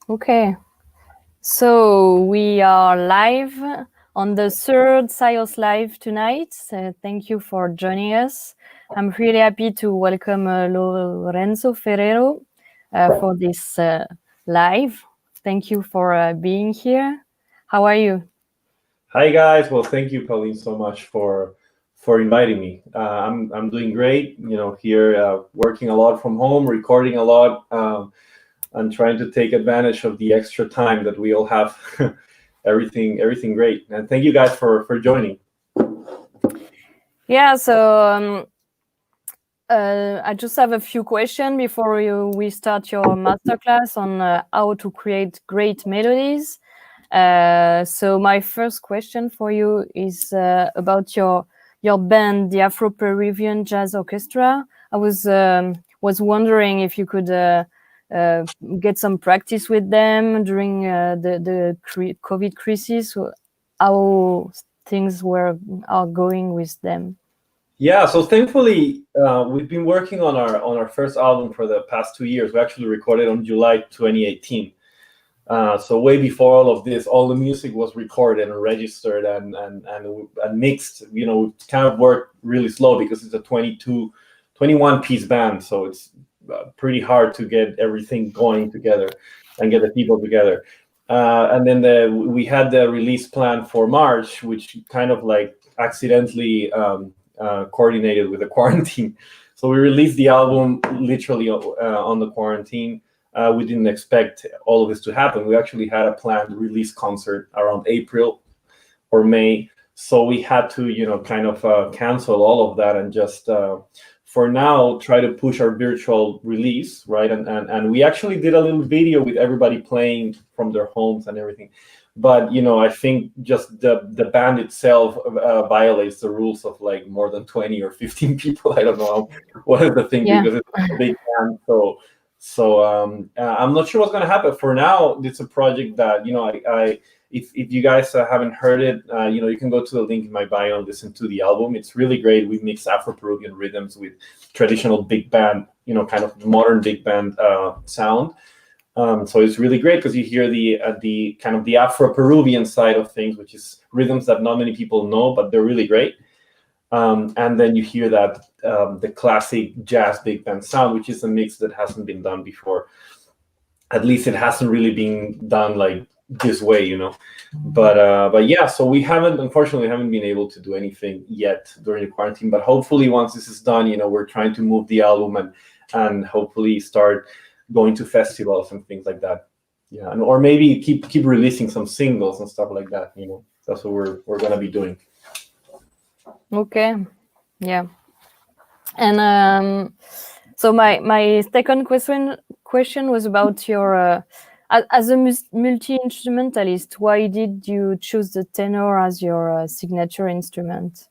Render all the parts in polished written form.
Okay, so we are live on the third Syos Live tonight. Thank you for joining us. I'm really happy to welcome Lorenzo Ferrero for this live. Thank you for being here. How are you? Hi guys. Well, thank you, Pauline, so much for inviting me. I'm doing great. Here working a lot from home, recording a lot, and trying to take advantage of the extra time that we all have. everything great. And thank you guys for joining. Yeah. So I just have a few questions before we start your masterclass on how to create great melodies. So my first question for you is about your band, the Afro-Peruvian Jazz Orchestra. I was wondering if you could get some practice with them during the COVID crisis. How things are going with them? Yeah, so thankfully we've been working on our first album for the past 2 years. We actually recorded on July 2018. So way before all of this, all the music was recorded and registered and mixed. We kind of worked really slow because it's a 21 piece band, so it's pretty hard to get everything going together and get the people together. And then we had the release plan for March, which kind of like accidentally coordinated with the quarantine. So we released the album literally on the quarantine. We didn't expect all of this to happen. We actually had a planned release concert around April or May. So we had to, kind of cancel all of that and just, for now, try to push our virtual release, right? And we actually did a little video with everybody playing from their homes and everything. But, I think just the band itself violates the rules of like more than 20 or 15 people. I don't know what is the thing, because it's a big band. So I'm not sure what's going to happen. For now, it's a project that, if you guys haven't heard it, you can go to the link in my bio and listen to the album. It's really great. We mix Afro-Peruvian rhythms with traditional big band, kind of modern big band sound. So it's really great because you hear the kind of the Afro-Peruvian side of things, which is rhythms that not many people know, but they're really great. And then you hear that the classic jazz big band sound, which is a mix that hasn't been done before. At least it hasn't really been done like this way, But yeah, so we unfortunately haven't been able to do anything yet during the quarantine. But hopefully, once this is done, we're trying to move the album and hopefully start going to festivals and things like that. Yeah, or maybe keep releasing some singles and stuff like that. That's what we're gonna be doing. Okay, yeah. And so my second question was about your as a multi-instrumentalist. Why did you choose the tenor as your signature instrument?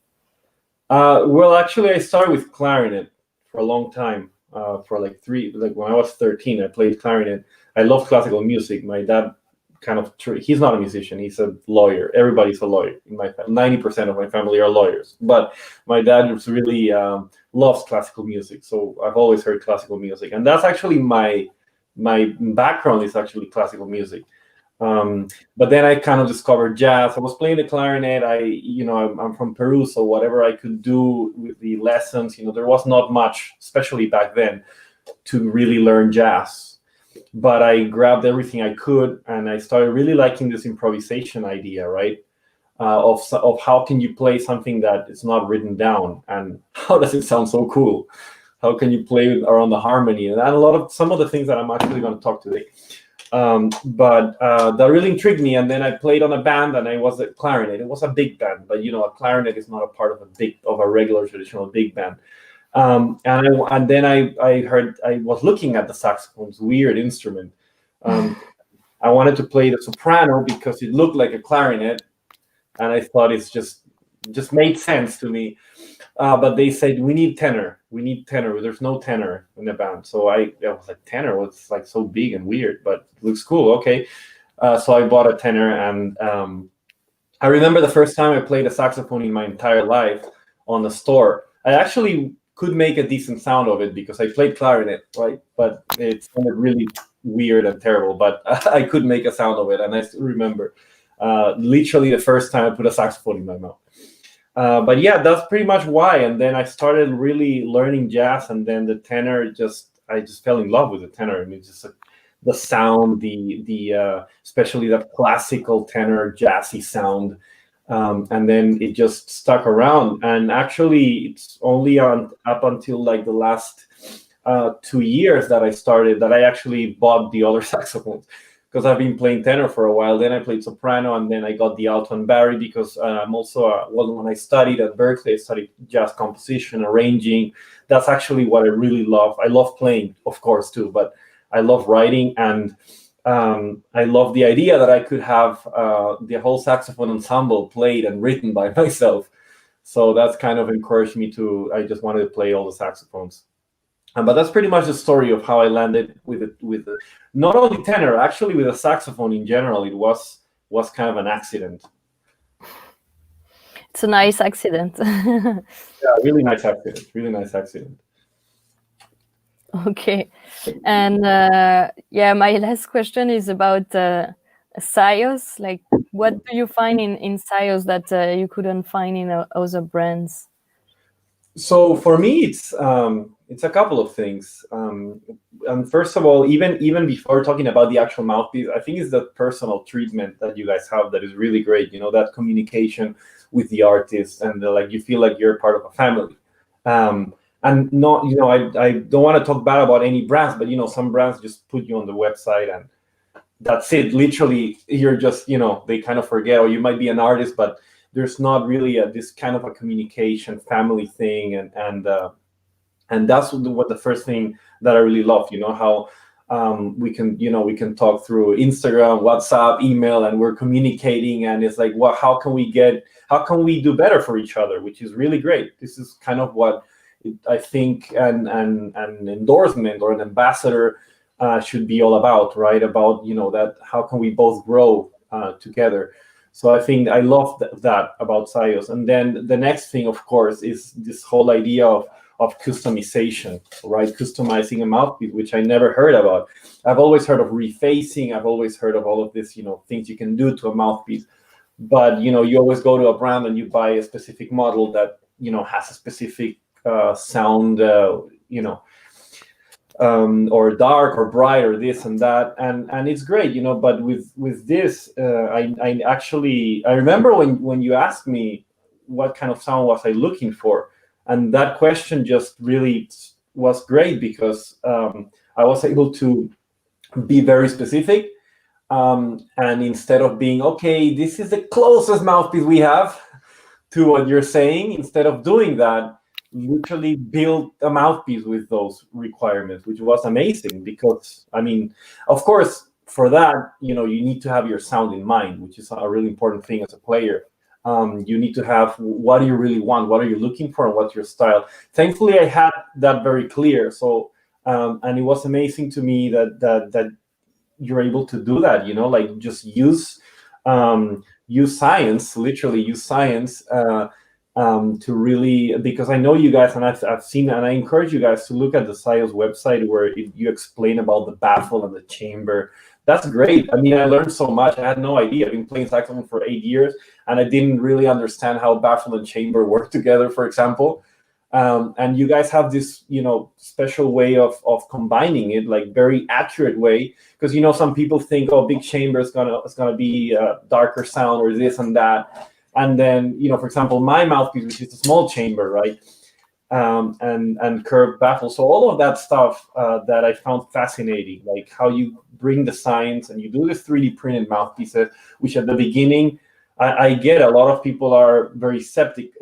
Well, actually, I started with clarinet for a long time. For like when I was 13, I played clarinet. I love classical music. My dad he's not a musician, he's a lawyer. Everybody's a lawyer in my family. 90% of my family are lawyers, but my dad really loves classical music, so I've always heard classical music, and that's actually my background is actually classical music. But then I kind of discovered jazz. I was playing the clarinet. I'm from Peru, so whatever I could do with the lessons, there was not much, especially back then, to really learn jazz. But I grabbed everything I could, and I started really liking this improvisation idea, right? Of how can you play something that is not written down, and how does it sound so cool? How can you play around the harmony? And some of the things that I'm actually going to talk today. But that really intrigued me, and then I played on a band, and I was a clarinet. It was a big band, but a clarinet is not a part of a regular traditional big band. And then I heard, I was looking at the saxophone's weird instrument. I wanted to play the soprano because it looked like a clarinet, and I thought it's just made sense to me. But they said, we need tenor. There's no tenor in the band. So I was like, tenor? It's like so big and weird, but it looks cool. Okay. So I bought a tenor, and I remember the first time I played a saxophone in my entire life on the store. I actually could make a decent sound of it because I played clarinet, right? But it sounded really weird and terrible, but I could make a sound of it, and I still remember literally the first time I put a saxophone in my mouth. But yeah, that's pretty much why. And then I started really learning jazz, and then the tenor I just fell in love with the tenor. I mean, just the sound, the especially the classical tenor jazzy sound, and then it just stuck around. And actually, it's only up until like the last 2 years that I actually bought the other saxophones, because I've been playing tenor for a while. Then I played soprano, and then I got the alto and bari, because I'm also when I studied at Berkeley, I studied jazz composition, arranging. That's actually what I really love. I love playing, of course, too, but I love writing, and I love the idea that I could have the whole saxophone ensemble played and written by myself. So that's kind of encouraged me I just wanted to play all the saxophones. But that's pretty much the story of how I landed with not only tenor, actually with a saxophone in general. It was kind of an accident. It's a nice accident. Yeah, really nice accident. Really nice accident. Okay. And my last question is about Syos. Like, what do you find in Syos that you couldn't find in other brands? So for me, it's a couple of things. And first of all, even before talking about the actual mouthpiece, I think it's the personal treatment that you guys have that is really great. You know, that communication with the artist, and like you feel like you're part of a family. And not, you know, I don't want to talk bad about any brands, but you know, some brands just put you on the website and that's it. Literally, you're just, you know, they kind of forget, or you might be an artist, but there's not really this kind of a communication family thing, and that's what the first thing that I really love. You know, how we can talk through Instagram, WhatsApp, email, and we're communicating, and it's like, well, how can we do better for each other, which is really great. This is kind of what I think an endorsement or an ambassador should be all about, right? About, you know, that how can we both grow together. So I think I love that about Syos. And then the next thing, of course, is this whole idea of customization, right? Customizing a mouthpiece, which I never heard about. I've always heard of refacing. I've always heard of all of this, you know, things you can do to a mouthpiece. But, you know, you always go to a brand and you buy a specific model that, you know, has a specific sound, you know, or dark or bright or this and that, and it's great, you know. But with this, I actually remember when you asked me what kind of sound was I looking for, and that question just really was great, because I was able to be very specific, and instead of being, okay, this is the closest mouthpiece we have to what you're saying, instead of doing that, literally build a mouthpiece with those requirements, which was amazing. Because, I mean, of course, for that, you know, you need to have your sound in mind, which is a really important thing as a player. You need to have, what do you really want? What are you looking for? And what's your style? Thankfully, I had that very clear. So, and it was amazing to me that you're able to do that, you know, like just use science, literally use science, to really, because I know you guys, and I've seen, and I encourage you guys to look at the Syos website where you explain about the baffle and the chamber. That's great. I mean, I learned so much. I had no idea. I've been playing saxophone for 8 years, and I didn't really understand how baffle and chamber work together, for example. And you guys have this, you know, special way of combining it, like very accurate way. Because, you know, some people think, oh, big chamber is gonna be a darker sound or this and that. And then, you know, for example, my mouthpiece, which is a small chamber, right, and curved baffle. So all of that stuff that I found fascinating, like how you bring the science and you do this 3D printed mouthpieces, which at the beginning, I get a lot of people are very skeptical,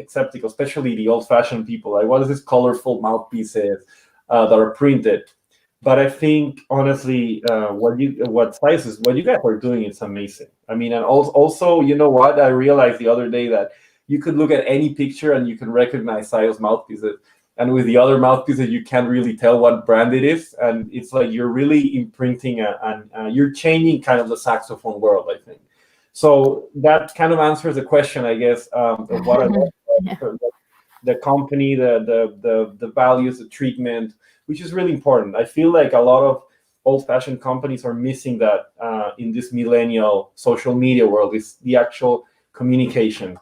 especially the old-fashioned people. Like, what is this colorful mouthpieces that are printed? But I think, honestly, what you guys are doing is amazing. I mean, and also, you know what? I realized the other day that you could look at any picture and you can recognize Syos mouthpieces. And with the other mouthpieces, you can't really tell what brand it is. And it's like you're really imprinting and you're changing kind of the saxophone world, I think. So that kind of answers the question, I guess, of what I love. Yeah. The company, the values, the treatment, which is really important. I feel like a lot old-fashioned companies are missing that in this millennial social media world, is the actual communication.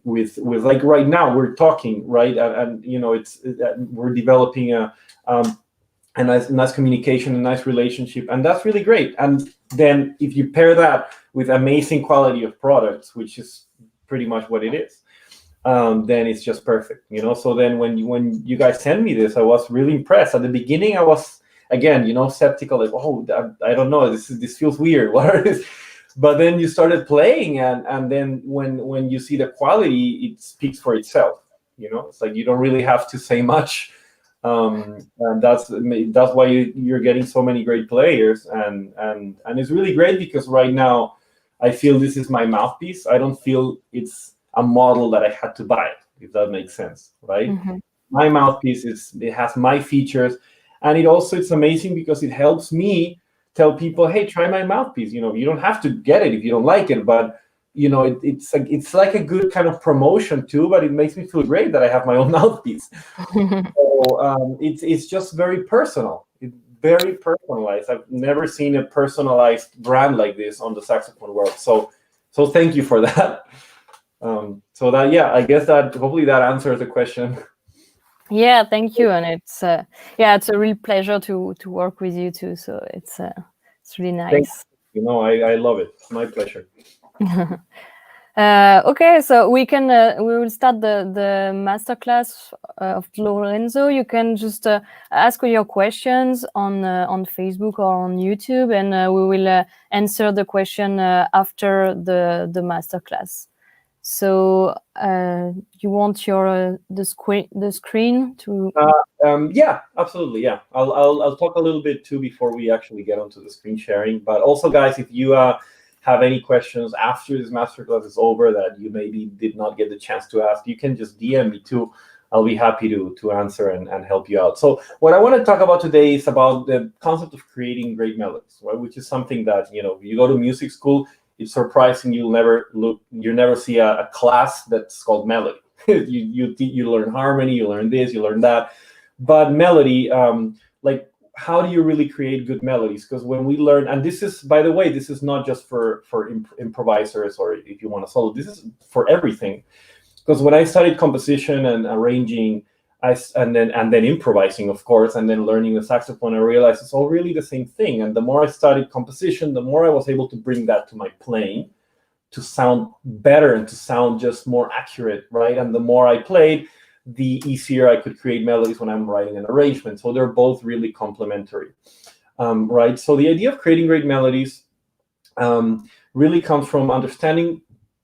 With like right now we're talking, right, and you know, we're developing a nice communication, a nice relationship, and that's really great. And then if you pair that with amazing quality of products, which is pretty much what it is, then it's just perfect, you know. So then when you guys sent me this, I was really impressed. At the beginning, I was, again, you know, skeptical, like, oh, I don't know, this feels weird. What are this? But then you started playing, and then when you see the quality, it speaks for itself. You know, it's like you don't really have to say much, and that's why you're getting so many great players, and it's really great because right now I feel this is my mouthpiece. I don't feel it's a model that I had to buy, if that makes sense, right? Mm-hmm. My mouthpiece it has my features, and it's amazing because it helps me tell people, hey, try my mouthpiece. You know, you don't have to get it if you don't like it, but you know, it's like a good kind of promotion too. But it makes me feel great that I have my own mouthpiece. So it's just very personal. It's very personalized. I've never seen a personalized brand like this on the saxophone world. So thank you for that. So that, yeah, I guess that hopefully that answers the question. Yeah, thank you, and it's it's a real pleasure to work with you too. So it's really nice. You know, I love it. It's my pleasure. Okay, so we will start the masterclass of Lorenzo. You can just ask your questions on Facebook or on YouTube, and we will answer the question after the masterclass. So you want the screen to? Yeah, absolutely. Yeah, I'll talk a little bit too before we actually get onto the screen sharing. But also, guys, if you have any questions after this masterclass is over that you maybe did not get the chance to ask, you can just DM me too. I'll be happy to answer and help you out. So what I want to talk about today is about the concept of creating great melodies, right? Which is something that, you know, you go to music school, it's surprising you never see a class that's called melody. you learn harmony, you learn this, you learn that, but melody, like, how do you really create good melodies? Because when we learn, and this is, by the way, this is not just for improvisers or if you want to solo, this is for everything. Because when I studied composition and arranging, and then improvising, of course, and then learning the saxophone, I realized it's all really the same thing. And the more I studied composition, the more I was able to bring that to my playing, to sound better and to sound just more accurate, right? And the more I played, the easier I could create melodies when I'm writing an arrangement. So they're both really complementary, right? So the idea of creating great melodies really comes from understanding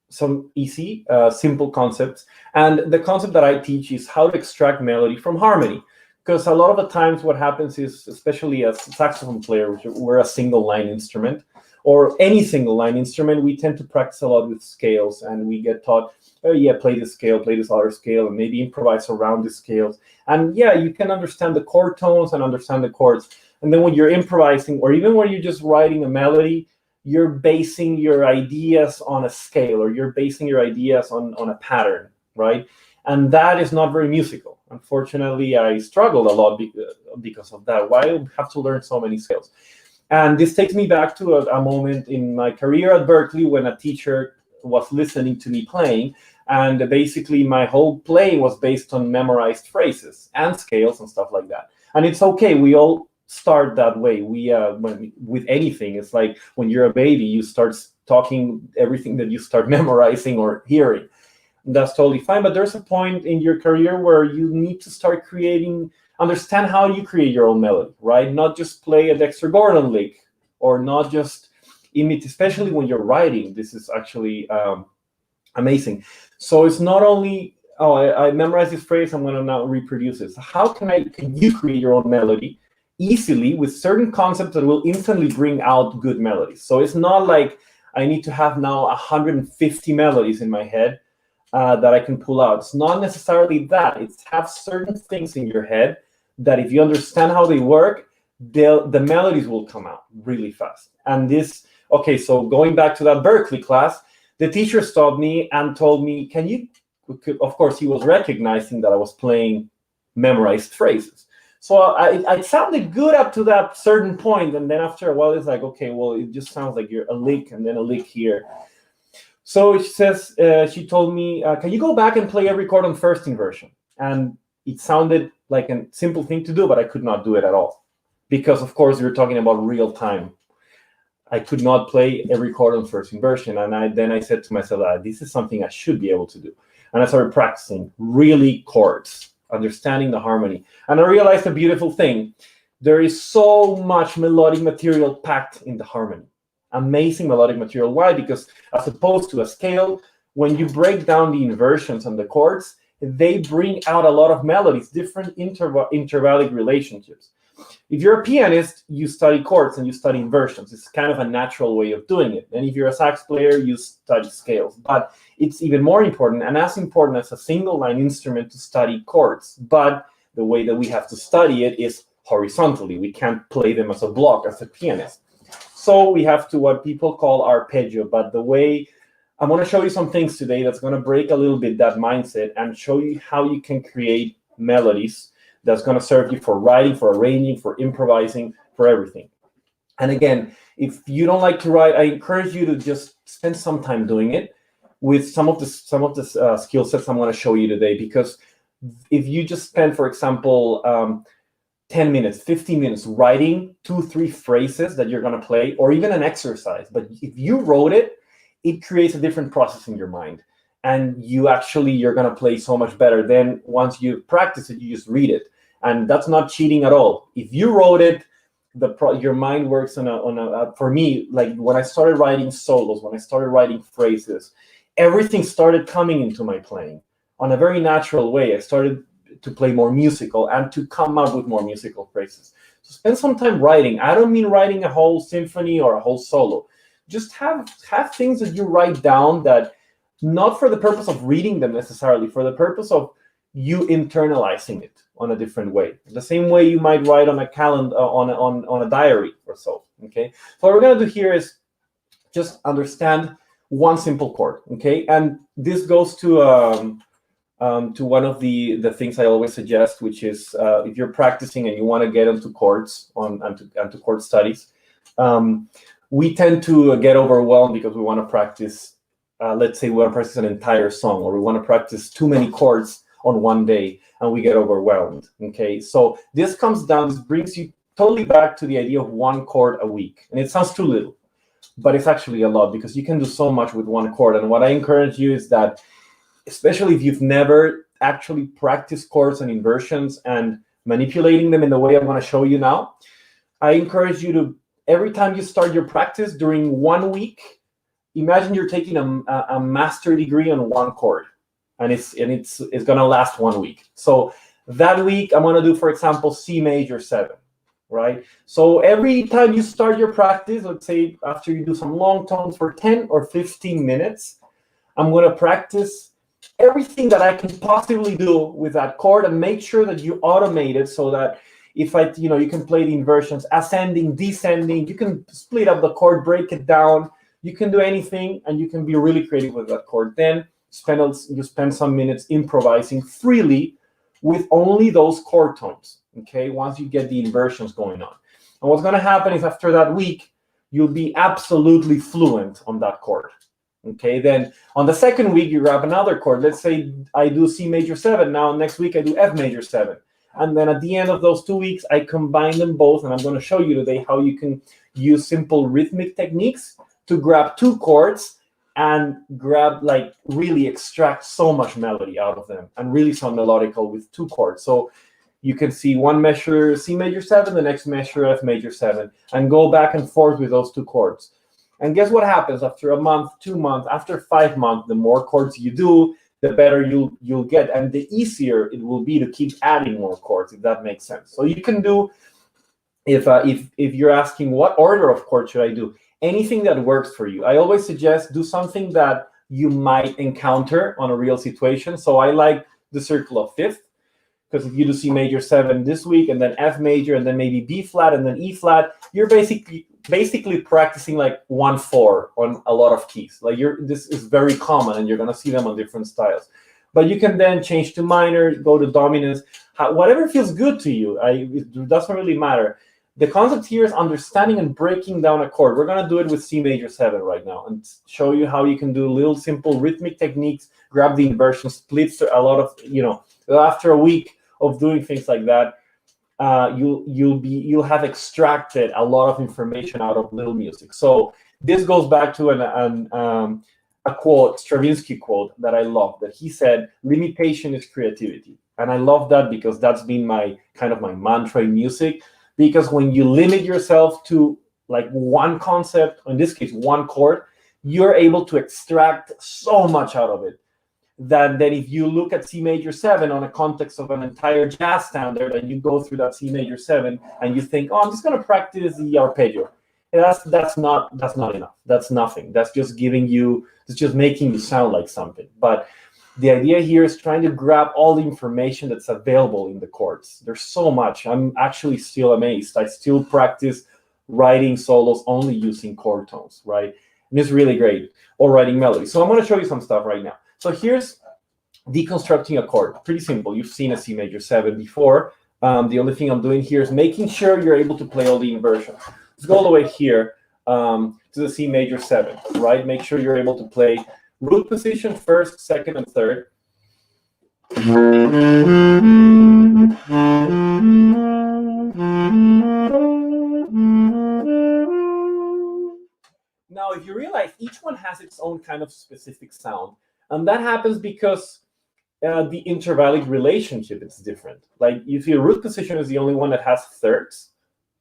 some easy, simple concepts. And the concept that I teach is how to extract melody from harmony. Because a lot of the times what happens is, especially as a saxophone player, which we're a single line instrument, or any single line instrument, we tend to practice a lot with scales, and we get taught, oh yeah, play this scale, play this other scale, and maybe improvise around the scales. And yeah, you can understand the chord tones and understand the chords. And then when you're improvising, or even when you're just writing a melody, you're basing your ideas on a scale, or you're basing your ideas on a pattern, right? And that is not very musical. Unfortunately, I struggled a lot because of that. Why do I have to learn so many scales? And this takes me back to a moment in my career at Berklee when a teacher was listening to me playing, and basically my whole playing was based on memorized phrases and scales and stuff like that. And it's okay, we all start that way. With anything, it's like when you're a baby, you start talking everything that you start memorizing or hearing. That's totally fine, but there's a point in your career where you need to start understand how you create your own melody, right? Not just play a Dexter Gordon lick, or not just imitate, especially when you're writing. This is actually amazing. So it's not only, oh, I memorized this phrase, I'm going to now reproduce it. So how can you create your own melody easily with certain concepts that will instantly bring out good melodies? So it's not like I need to have now 150 melodies in my head that I can pull out. It's not necessarily that. It's have certain things in your head that if you understand how they work, the melodies will come out really fast. And this, okay, so going back to that Berklee class, the teacher stopped me and told me, of course, he was recognizing that I was playing memorized phrases. So I sounded good up to that certain point, and then after a while, it's like, okay, well, it just sounds like you're a lick and then a lick here. So she says, she told me, can you go back and play every chord on first inversion? And it sounded like a simple thing to do, but I could not do it at all. Because, of course, we were talking about real time. I could not play every chord on first inversion. And then I said to myself, this is something I should be able to do. And I started practicing really chords, understanding the harmony. And I realized a beautiful thing. There is so much melodic material packed in the harmony. Amazing melodic material. Why? Because as opposed to a scale, when you break down the inversions and the chords, they bring out a lot of melodies, different intervallic relationships. If you're a pianist, you study chords and you study inversions. It's kind of a natural way of doing it. And if you're a sax player, you study scales. But it's even more important, and as important as a single line instrument, to study chords. But the way that we have to study it is horizontally. We can't play them as a block as a pianist. So we have to what people call arpeggio. But the way I'm going to show you some things today that's going to break a little bit that mindset and show you how you can create melodies that's going to serve you for writing, for arranging, for improvising, for everything. And again, if you don't like to write, I encourage you to just spend some time doing it with some of the skill sets I'm going to show you today. Because if you just spend, for example, 10 minutes, 15 minutes writing 2-3 phrases that you're going to play, or even an exercise, but if you wrote it, it creates a different process in your mind. And you're going to play so much better. Then once you practice it, you just read it. And that's not cheating at all. If you wrote it, your mind works for me, like when I started writing solos, when I started writing phrases, everything started coming into my playing on a very natural way. I started to play more musical and to come up with more musical phrases. So spend some time writing. I don't mean writing a whole symphony or a whole solo. Just have things that you write down, that not for the purpose of reading them necessarily, for the purpose of you internalizing it on a different way. The same way you might write on a calendar, on a diary or so. Okay. So what we're going to do here is just understand one simple chord. Okay. And this goes to one of the things I always suggest, which is if you're practicing and you want to get into chords and to chord studies, we tend to get overwhelmed because we want to practice. Let's say we want to practice an entire song, or we want to practice too many chords on one day, and we get overwhelmed. Okay, so this brings you totally back to the idea of one chord a week. And it sounds too little, but it's actually a lot, because you can do so much with one chord. And what I encourage you is that, especially if you've never actually practiced chords and inversions and manipulating them in the way I'm going to show you now, I encourage you to, every time you start your practice during 1 week, imagine you're taking a master degree on one chord, and it's going to last 1 week. So that week, I'm going to do, for example, C major 7, right? So every time you start your practice, let's say after you do some long tones for 10 or 15 minutes, I'm going to practice everything that I can possibly do with that chord, and make sure that you automate it so that if you can play the inversions, ascending, descending, you can split up the chord, break it down. You can do anything, and you can be really creative with that chord. Then you spend some minutes improvising freely with only those chord tones, okay, once you get the inversions going on. And what's going to happen is after that week, you'll be absolutely fluent on that chord, okay? Then on the second week, you grab another chord. Let's say I do C major 7. Now next week, I do F major 7. And then at the end of those 2 weeks, I combine them both. And I'm going to show you today how you can use simple rhythmic techniques to grab 2 chords and really extract so much melody out of them, and really sound melodical with 2 chords. So you can see one measure C major 7, the next measure F major 7, and go back and forth with those 2 chords. And guess what happens after a month, 2 months, after 5 months, the more chords you do, the better you'll get, and the easier it will be to keep adding more chords, if that makes sense. So you can do, if you're asking what order of chords should I do, anything that works for you. I always suggest do something that you might encounter on a real situation. So I like the circle of fifth, because if you do C major 7 this week, and then F major, and then maybe B flat, and then E flat, you're basically practicing like 1/4 on a lot of keys. Like this is very common, and you're gonna see them on different styles. But you can then change to minor, go to dominance, whatever feels good to you. It doesn't really matter. The concept here is understanding and breaking down a chord. We're going to do it with C major 7 right now and show you how you can do little simple rhythmic techniques, grab the inversion splits. A lot of, after a week of doing things like that, you'll have extracted a lot of information out of little music. So this goes back to a quote, Stravinsky quote that I love, that he said, "Limitation is creativity." And I love that because that's been my mantra in music. Because when you limit yourself to like one concept, in this case, one chord, you're able to extract so much out of it that if you look at C major 7 on a context of an entire jazz standard and you go through that C major 7 and you think, oh, I'm just going to practice the arpeggio. And that's not enough. That's nothing. That's just making you sound like something. But the idea here is trying to grab all the information that's available in the chords. There's so much. I'm actually still amazed. I still practice writing solos only using chord tones, right? And it's really great. Or writing melodies. So I'm going to show you some stuff right now. So here's deconstructing a chord. Pretty simple. You've seen a C major 7 before. The only thing I'm doing here is making sure you're able to play all the inversions. Let's go all the way here to the C major 7, right? Make sure you're able to play root position, first, second, and third. Now, if you realize each one has its own kind of specific sound, and that happens because the intervallic relationship is different. Like if your root position is the only one that has thirds,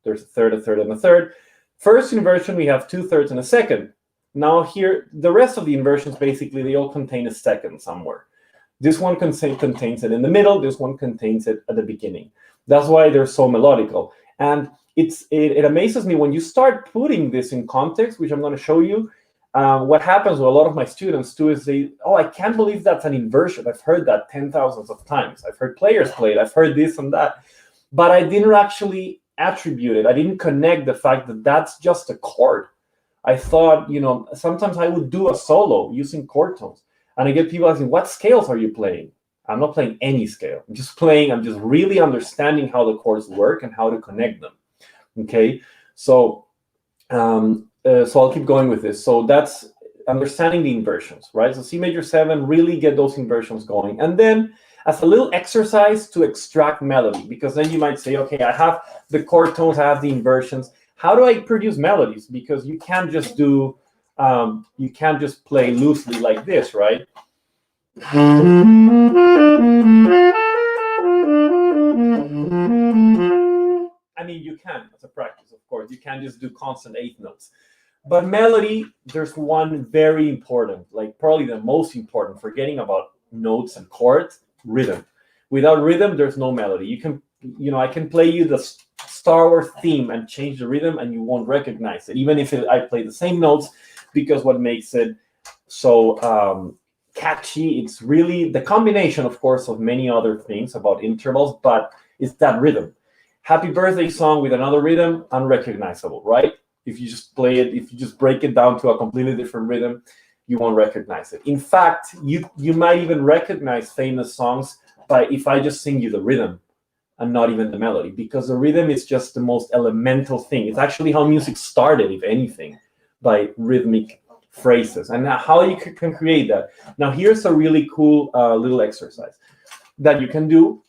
there's a third, and a third. First inversion, we have 2 thirds and a second. Now here, the rest of the inversions, basically, they all contain a second somewhere. This one contains it in the middle. This one contains it at the beginning. That's why they're so melodical. And it amazes me when you start putting this in context, which I'm going to show you. What happens with a lot of my students too is I can't believe that's an inversion. I've heard that 10,000s of times. I've heard players play it. I've heard this and that. But I didn't actually attribute it. I didn't connect the fact that that's just a chord. I thought, sometimes I would do a solo using chord tones. And I get people asking, what scales are you playing? I'm not playing any scale. I'm just really understanding how the chords work and how to connect them. Okay, so I'll keep going with this. So that's understanding the inversions, right? So C major 7, really get those inversions going. And then as a little exercise to extract melody, because then you might say, okay, I have the chord tones, I have the inversions. How do I produce melodies? Because you can't just play loosely like this, right? I mean, you can, as a practice, of course. You can't just do constant 8th notes. But melody, there's one very important, like probably the most important, forgetting about notes and chords, rhythm. Without rhythm, there's no melody. You can, I can play you the Star Wars theme and change the rhythm and you won't recognize it, even if I play the same notes, because what makes it so catchy, it's really the combination, of course, of many other things about intervals, but it's that rhythm. Happy Birthday song with another rhythm, unrecognizable, right? If you just play it, if you just break it down to a completely different rhythm, you won't recognize it. In fact, you might even recognize famous songs if I just sing you the rhythm and not even the melody, because the rhythm is just the most elemental thing. It's actually how music started, if anything, by rhythmic phrases. And how you can create that. Now, here's a really cool little exercise that you can do,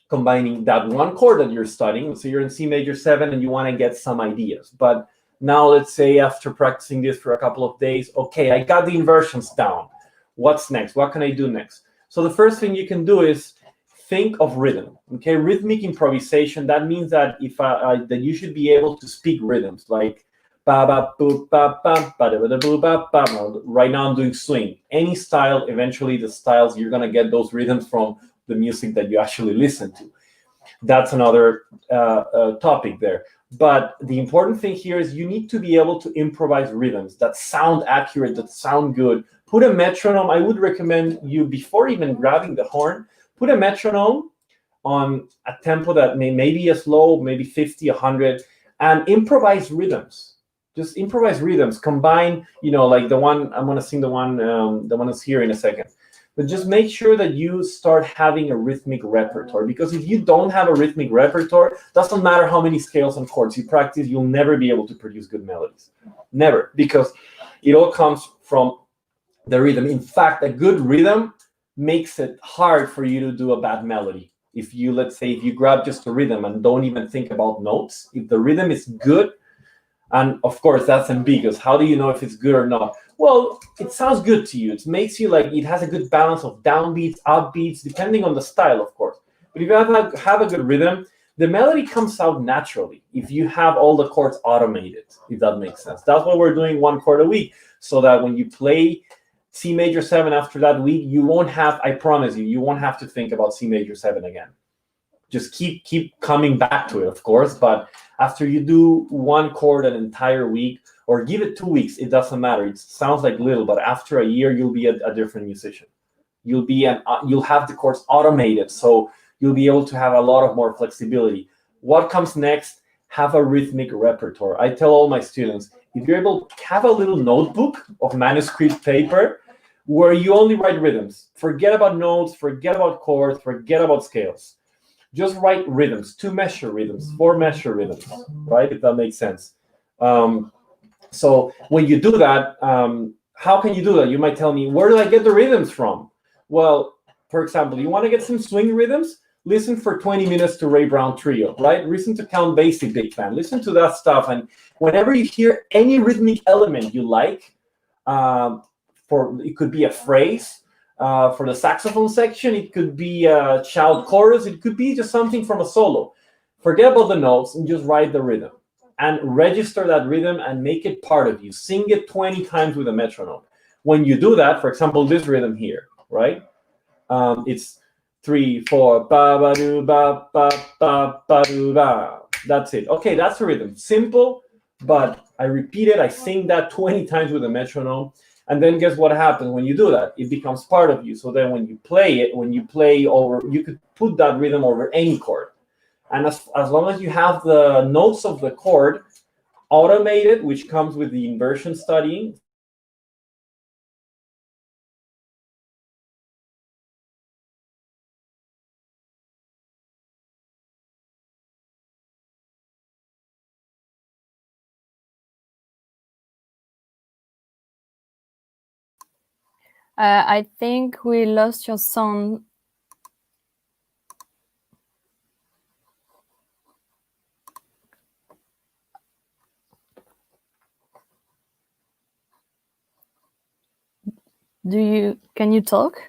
combining that one chord that you're studying. So you're in C major 7 and you want to get some ideas. But now let's say after practicing this for a couple of days, okay, I got the inversions down. What's next? What can I do next? So the first thing you can do is think of rhythm. Okay, rhythmic improvisation. That means that that you should be able to speak rhythms like ba ba boop ba ba ba da ba boo ba ba. Right now I'm doing swing. Any style. Eventually, the styles you're gonna get those rhythms from the music that you actually listen to. That's another topic there. But the important thing here is you need to be able to improvise rhythms that sound accurate, that sound good. Put a metronome. I would recommend you, before even grabbing the horn, put a metronome on a tempo that may be as low, maybe 50, 100, and improvise rhythms. Just improvise rhythms. Combine, like the one, I'm going to sing the one that's here in a second. but just make sure that you start having a rhythmic repertoire, because if you don't have a rhythmic repertoire, doesn't matter how many scales and chords you practice, you'll never be able to produce good melodies. Never, because it all comes from the rhythm. In fact, a good rhythm makes it hard for you to do a bad melody. If you, let's say, if you grab just a rhythm and don't even think about notes, if the rhythm is good, and of course that's ambiguous, how do you know if it's good or not? Well, it sounds good to you. It makes you like, it has a good balance of downbeats, upbeats, depending on the style, of course. But if you have a good rhythm, the melody comes out naturally if you have all the chords automated, if that makes sense. That's why we're doing 1 chord a week, so that when you play C major 7 after that week, you won't have, I promise you won't have to think about C major 7 again. Just keep coming back to it, of course, but after you do 1 chord an entire week, or give it 2 weeks, it doesn't matter. It sounds like little, but after a year, you'll be a different musician. You'll have the chords automated, so you'll be able to have a lot of more flexibility. What comes next? Have a rhythmic repertoire. I tell all my students, if you're able to have a little notebook of manuscript paper where you only write rhythms. Forget about notes, forget about chords, forget about scales. Just write rhythms, 2-measure rhythms, 4-measure rhythms, right? If that makes sense. So when you do that, how can you do that? You might tell me, where do I get the rhythms from? Well, for example, you want to get some swing rhythms? Listen for 20 minutes to Ray Brown Trio, right? Listen to Count Basie Big Band. Listen to that stuff. And whenever you hear any rhythmic element you like, it could be a phrase. For the saxophone section, it could be a shout chorus. It could be just something from a solo. Forget about the notes and just write the rhythm. And register that rhythm and make it part of you. Sing it 20 times with a metronome. When you do that, for example, this rhythm here, right? It's 3, 4, ba ba do ba ba ba ba do ba. That's it. Okay, that's the rhythm. Simple, but I repeat it. I sing that 20 times with a metronome. And then guess what happens when you do that? It becomes part of you. So then when you play it, you could put that rhythm over any chord. And as long as you have the notes of the chord automated, which comes with the inversion studying. I think we lost your sound. Can you talk?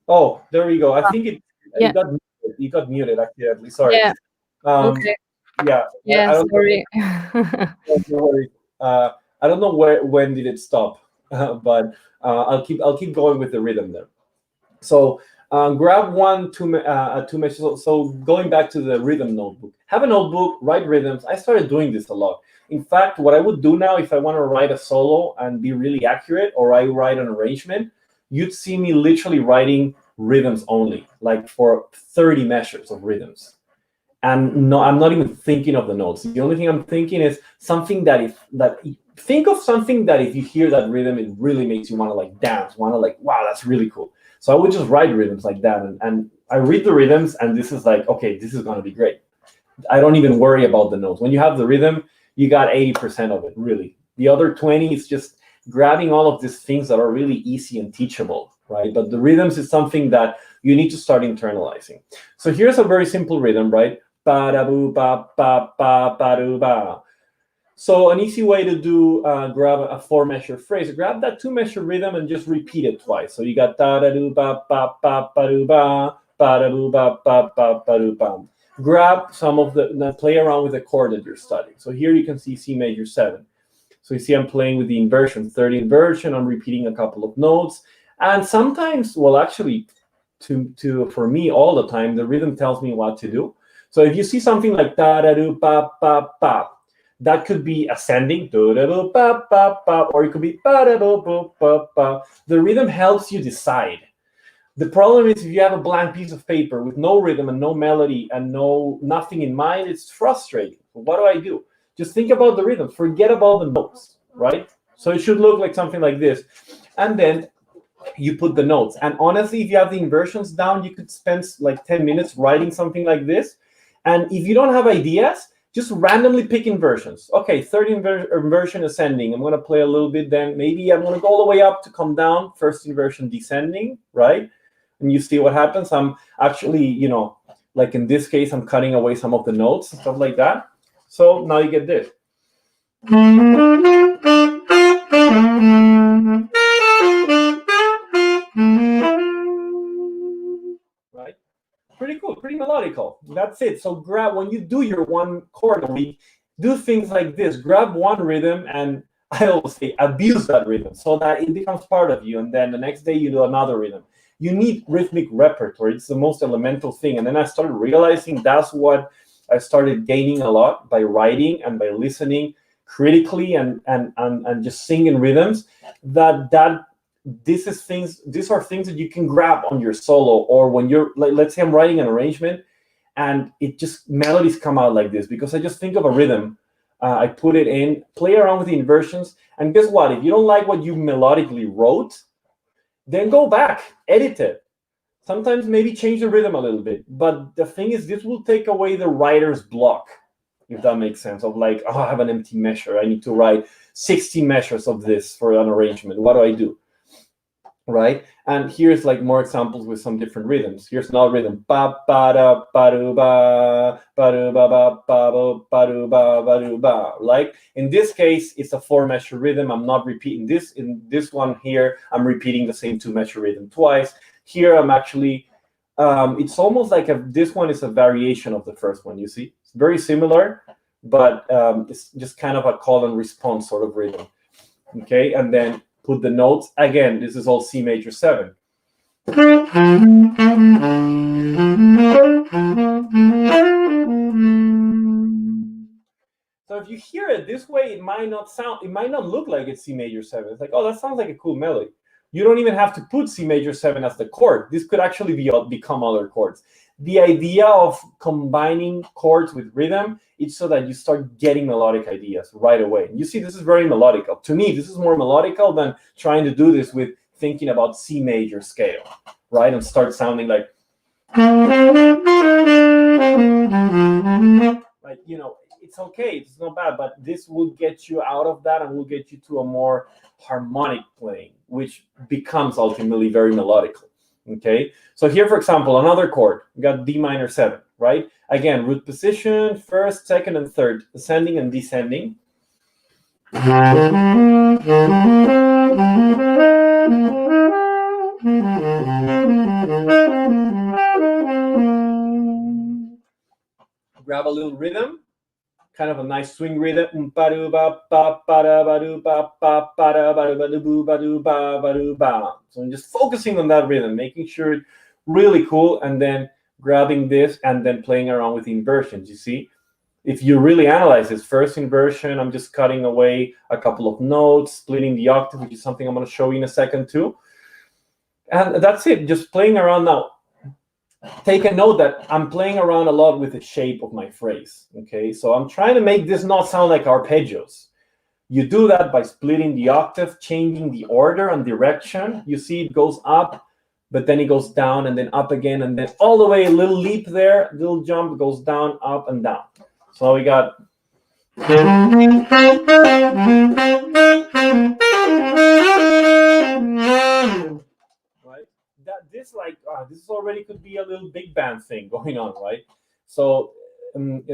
Oh, there we go. I think it got muted accidentally. Sorry. Yeah. Okay. Yeah. Yeah. Sorry. No worries. I don't know when did it stop, but I'll keep going with the rhythm there. So grab 2 measures. So going back to the rhythm notebook, have a notebook, write rhythms. I started doing this a lot. In fact, what I would do now, if I want to write a solo and be really accurate, or I write an arrangement, you'd see me literally writing rhythms only, like for 30 measures of rhythms. And no, I'm not even thinking of the notes. The only thing I'm thinking is something think of something that if you hear that rhythm, it really makes you want to like dance, want to like, wow, that's really cool. So I would just write rhythms like that. And I read the rhythms, and this is like, okay, this is going to be great. I don't even worry about the notes. When you have the rhythm, you got 80% of it, really. The other 20 is just grabbing all of these things that are really easy and teachable, right? But the rhythms is something that you need to start internalizing. So here's a very simple rhythm, right? Ba-da-boo, ba-ba-ba-ba-do-ba. So an easy way to do, grab a 4-measure phrase, grab that 2-measure rhythm and just repeat it twice. So you got da-da-do-ba-ba-ba-ba-do-ba, ba-da-boo-ba-ba-ba-ba-do-ba. Grab some of play around with the chord that you're studying. So here you can see C major 7. So you see I'm playing with the inversion, 3rd inversion. I'm repeating a couple of notes. And sometimes, well, actually, for me all the time, the rhythm tells me what to do. So if you see something like da-da-do-ba-ba-ba, that could be ascending, or it could be. The rhythm helps you decide. The problem is if you have a blank piece of paper with no rhythm and no melody and nothing in mind, it's frustrating. What do I do? Just think about the rhythm. Forget about the notes, right? So it should look like something like this. And then you put the notes. And honestly, if you have the inversions down, you could spend like 10 minutes writing something like this. And if you don't have ideas, just randomly pick inversions. Okay, third inversion ascending. I'm going to play a little bit, then maybe I'm going to go all the way up to come down. First inversion descending, right? And you see what happens. I'm actually, you know, like in this case, I'm cutting away some of the notes and stuff like that. So now you get this. Right? Pretty cool, pretty melodical. That's it. So grab, when you do your one chord a week, do things like this. Grab one rhythm and I always say abuse that rhythm so that it becomes part of you. And then the next day you do another rhythm. You need rhythmic repertoire. It's the most elemental thing. And then I started realizing that's what I started gaining a lot by writing and by listening critically and just singing rhythms. These are things that you can grab on your solo, or when you're like, let's say I'm writing an arrangement and it just melodies come out like this because I just think of a rhythm. I put it in, play around with the inversions, and guess what? If you don't like what you melodically wrote, then go back, edit it. Sometimes maybe change the rhythm a little bit. But the thing is, this will take away the writer's block, if that makes sense, of like, oh, I have an empty measure. I need to write 60 measures of this for an arrangement. What do I do? Right? And here's like more examples with some different rhythms. Here's another rhythm. Ba ba da ba do ba ba do ba ba ba do ba do ba. Like in this case, it's a 4-measure rhythm. I'm not repeating this. In this one here, I'm repeating the same 2-measure rhythm twice. Here I'm actually it's almost like this one is a variation of the first one, you see? It's very similar, but it's just kind of a call and response sort of rhythm. Okay, and then put the notes. Again, this is all C major 7. So if you hear it this way, it might not look like it's C major 7. It's like, oh, that sounds like a cool melody. You don't even have to put C major 7 as the chord. This could actually become other chords. The idea of combining chords with rhythm is so that you start getting melodic ideas right away. You see, this is very melodical. To me, this is more melodical than trying to do this with thinking about C major scale, right? And start sounding like, you know, it's okay, it's not bad, but this will get you out of that and will get you to a more harmonic playing, which becomes ultimately very melodical. Okay, so here, for example, another chord. We got D minor 7, right? Again, root position, first, second, and third, ascending and descending. Grab a little rhythm, kind of a nice swing rhythm. So I'm just focusing on that rhythm, making sure it's really cool, and then grabbing this and then playing around with inversions. You see, if you really analyze this first inversion, I'm just cutting away a couple of notes, splitting the octave, which is something I'm going to show you in a second too. And that's it, just playing around now. Take a note that I'm playing around a lot with the shape of my phrase, okay? So I'm trying to make this not sound like arpeggios. You do that by splitting the octave, changing the order and direction. You see it goes up, but then it goes down and then up again, and then all the way, a little leap there, little jump, goes down, up, and down. So we got... Right? This already could be a little big band thing going on, right? So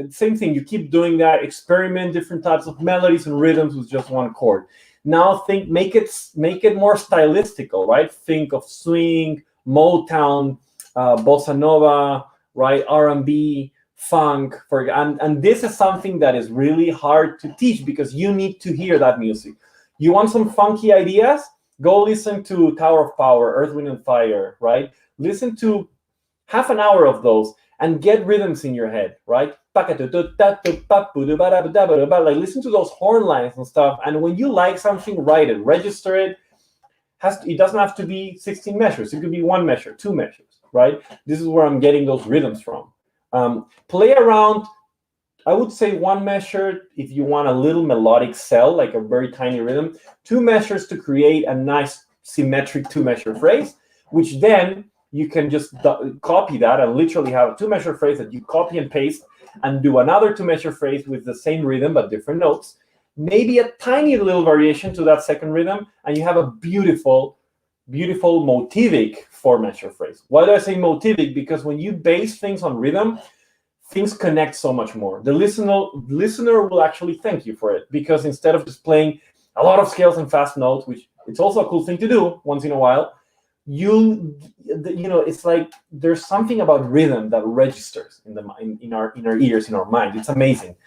same thing, you keep doing that, experiment different types of melodies and rhythms with just one chord. Now make it more stylistical, right? Think of swing, Motown, bossa nova, right? R&B, funk, and this is something that is really hard to teach because you need to hear that music. You want some funky ideas? Go listen to Tower of Power, Earth, Wind, and Fire, right? Listen to half an hour of those and get rhythms in your head, right? Like listen to those horn lines and stuff. And when you like something, write it, register it, it doesn't have to be 16 measures. It could be 1 measure, 2 measures, right? This is where I'm getting those rhythms from. Play around, I would say 1 measure if you want a little melodic cell, like a very tiny rhythm, 2 measures to create a nice symmetric 2-measure phrase, which then you can just copy that and literally have a 2-measure phrase that you copy and paste and do another 2-measure phrase with the same rhythm but different notes, maybe a tiny little variation to that second rhythm, and you have a beautiful, beautiful motivic 4-measure phrase. Why do I say motivic? Because when you base things on rhythm, things connect so much more. The listener will actually thank you for it, because instead of just playing a lot of scales and fast notes, which it's also a cool thing to do once in a while, it's like there's something about rhythm that registers in our ears, in our mind. It's amazing.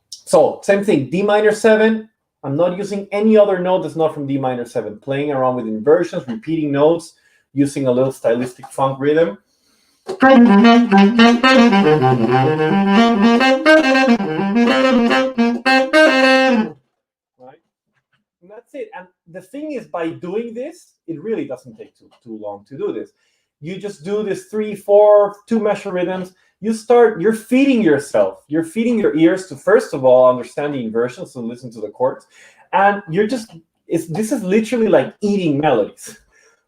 So same thing, D minor 7. I'm not using any other note that's not from D minor 7. Playing around with inversions, repeating notes, using a little stylistic funk rhythm. Right? And that's it. And the thing is, by doing this, it really doesn't take too long to do this. You just do this 3, 4, 2-measure rhythms. You're feeding yourself. You're feeding your ears to, first of all, understand the inversions, so listen to the chords. And this is literally like eating melodies.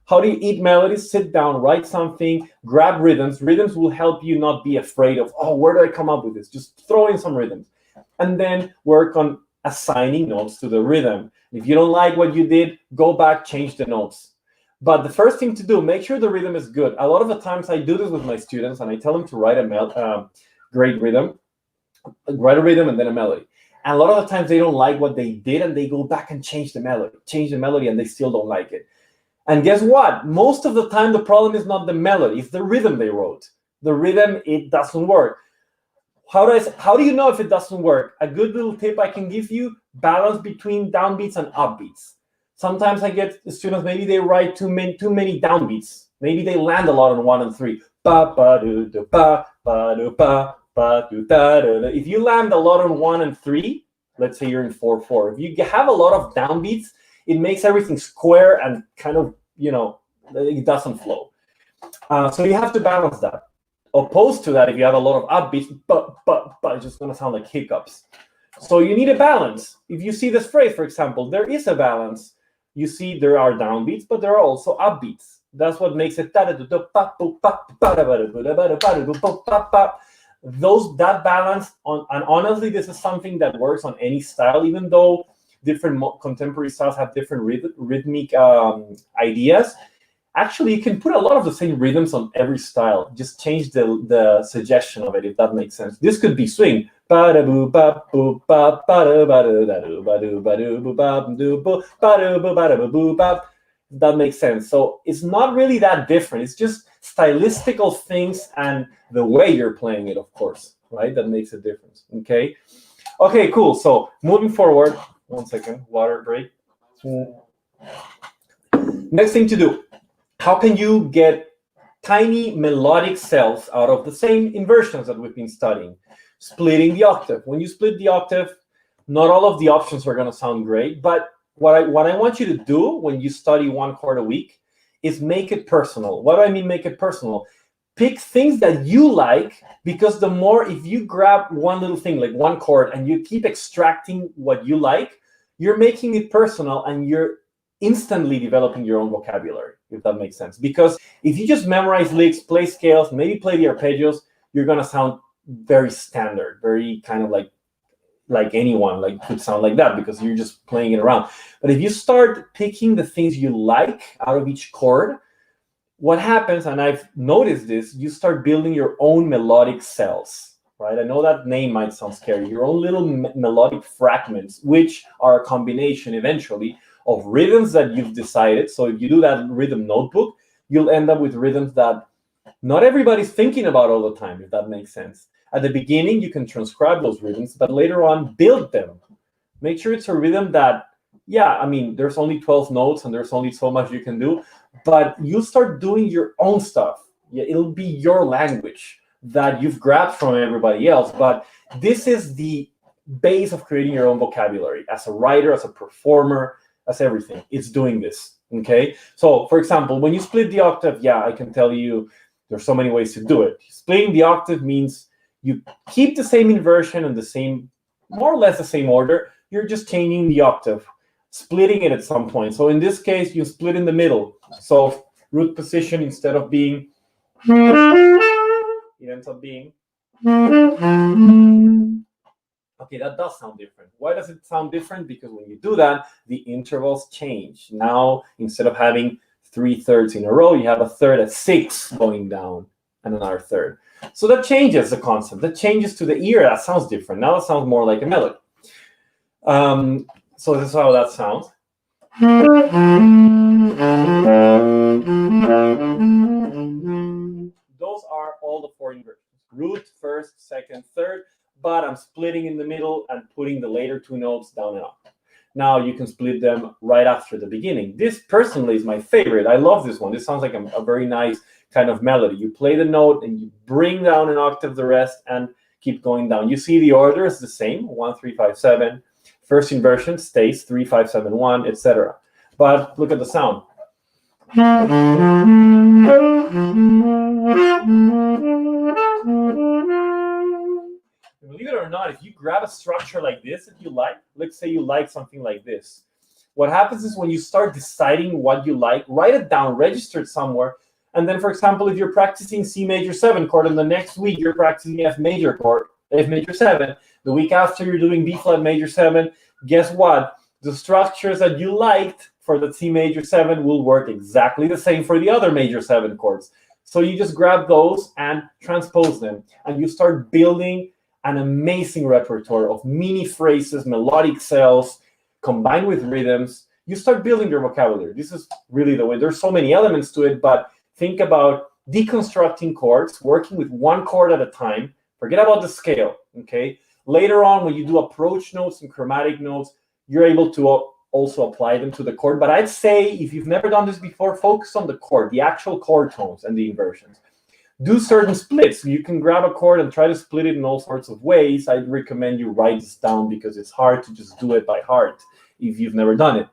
How do you eat melodies? Sit down, write something, grab rhythms. Rhythms will help you not be afraid of, oh, where do I come up with this? Just throw in some rhythms. And then work on assigning notes to the rhythm. If you don't like what you did, go back, change the notes. But the first thing to do, make sure the rhythm is good. A lot of the times I do this with my students, and I tell them to write a great rhythm, and then a melody. And a lot of the times they don't like what they did, and they go back and change the melody, and they still don't like it. And guess what? Most of the time, the problem is not the melody, it's the rhythm they wrote. The rhythm, it doesn't work. How do you know if it doesn't work? A good little tip I can give you, balance between downbeats and upbeats. Sometimes I get students, maybe they write too many downbeats. Maybe they land a lot on 1 and 3. If you land a lot on 1 and 3, let's say you're in 4/4. If you have a lot of downbeats, it makes everything square and kind of, it doesn't flow. So you have to balance that. Opposed to that, if you have a lot of upbeats, it's just going to sound like hiccups. So you need a balance. If you see this phrase, for example, there is a balance. You see there are downbeats, but there are also upbeats. That's what makes it that balance. And honestly, this is something that works on any style, even though different contemporary styles have different rhythmic ideas. Actually, you can put a lot of the same rhythms on every style. Just change the suggestion of it, if that makes sense. This could be swing. That makes sense. So it's not really that different. It's just stylistical things and the way you're playing it, of course, right? That makes a difference. Okay, cool. So moving forward, 1 second, water break. Next thing to do. How can you get tiny melodic cells out of the same inversions that we've been studying? Splitting the octave. When you split the octave, not all of the options are going to sound great, but what I want you to do when you study 1 chord a week is make it personal. What do I mean make it personal? Pick things that you like, because the more, if you grab one little thing, like 1 chord, and you keep extracting what you like, you're making it personal, and you're instantly developing your own vocabulary, if that makes sense. Because if you just memorize licks, play scales, maybe play the arpeggios, you're going to sound very standard, very kind of like anyone could sound like that, because you're just playing it around. But if you start picking the things you like out of each chord, what happens, and I've noticed this, you start building your own melodic cells, right? I know that name might sound scary. Your own little melodic fragments, which are a combination eventually of rhythms that you've decided. So if you do that rhythm notebook, you'll end up with rhythms that not everybody's thinking about all the time, if that makes sense. At the beginning, you can transcribe those rhythms, but later on, build them. Make sure it's a rhythm that, there's only 12 notes and there's only so much you can do, but you start doing your own stuff. Yeah, it'll be your language that you've grabbed from everybody else, but this is the base of creating your own vocabulary. As a writer, as a performer, as everything, it's doing this. Okay, so for example, when you split the octave, yeah, I can tell you there's so many ways to do it. Splitting the octave means you keep the same inversion and the same, more or less the same order. You're just changing the octave, splitting it at some point. So in this case, you split in the middle. So root position, instead of being, it ends up being. Okay, that does sound different. Why does it sound different? Because when you do that, the intervals change. Now, instead of having 3 thirds in a row, you have a third at 6 going down and another third. So that changes the concept. That changes to the ear. That sounds different. Now it sounds more like a melody. So this is how that sounds. Those are all the 4 inversions. Root, first, second, third, but I'm splitting in the middle and putting the later 2 notes down and up. Now you can split them right after the beginning. This personally is my favorite. I love this one. This sounds like a very nice kind of melody. You play the note and you bring down an octave the rest and keep going down. You see the order is the same, 1, 3, 5, 7. First inversion stays 3, 5, 7, 1, etc. But look at the sound. Believe it or not, if you grab a structure like this, if you like, let's say you like something like this, what happens is when you start deciding what you like, write it down, register it somewhere, and then, for example, if you're practicing C major 7 chord, and the next week you're practicing F major chord, F major 7, the week after you're doing B flat major 7, guess what? The structures that you liked for the C major 7 will work exactly the same for the other major 7 chords. So you just grab those and transpose them, and you start building an amazing repertoire of mini phrases, melodic cells, combined with rhythms. You start building your vocabulary. This is really the way. There's so many elements to it, but think about deconstructing chords, working with 1 chord at a time. Forget about the scale, okay? Later on, when you do approach notes and chromatic notes, you're able to also apply them to the chord. But I'd say, if you've never done this before, focus on the chord, the actual chord tones and the inversions. Do certain splits. You can grab a chord and try to split it in all sorts of ways. I'd recommend you write this down because it's hard to just do it by heart if you've never done it.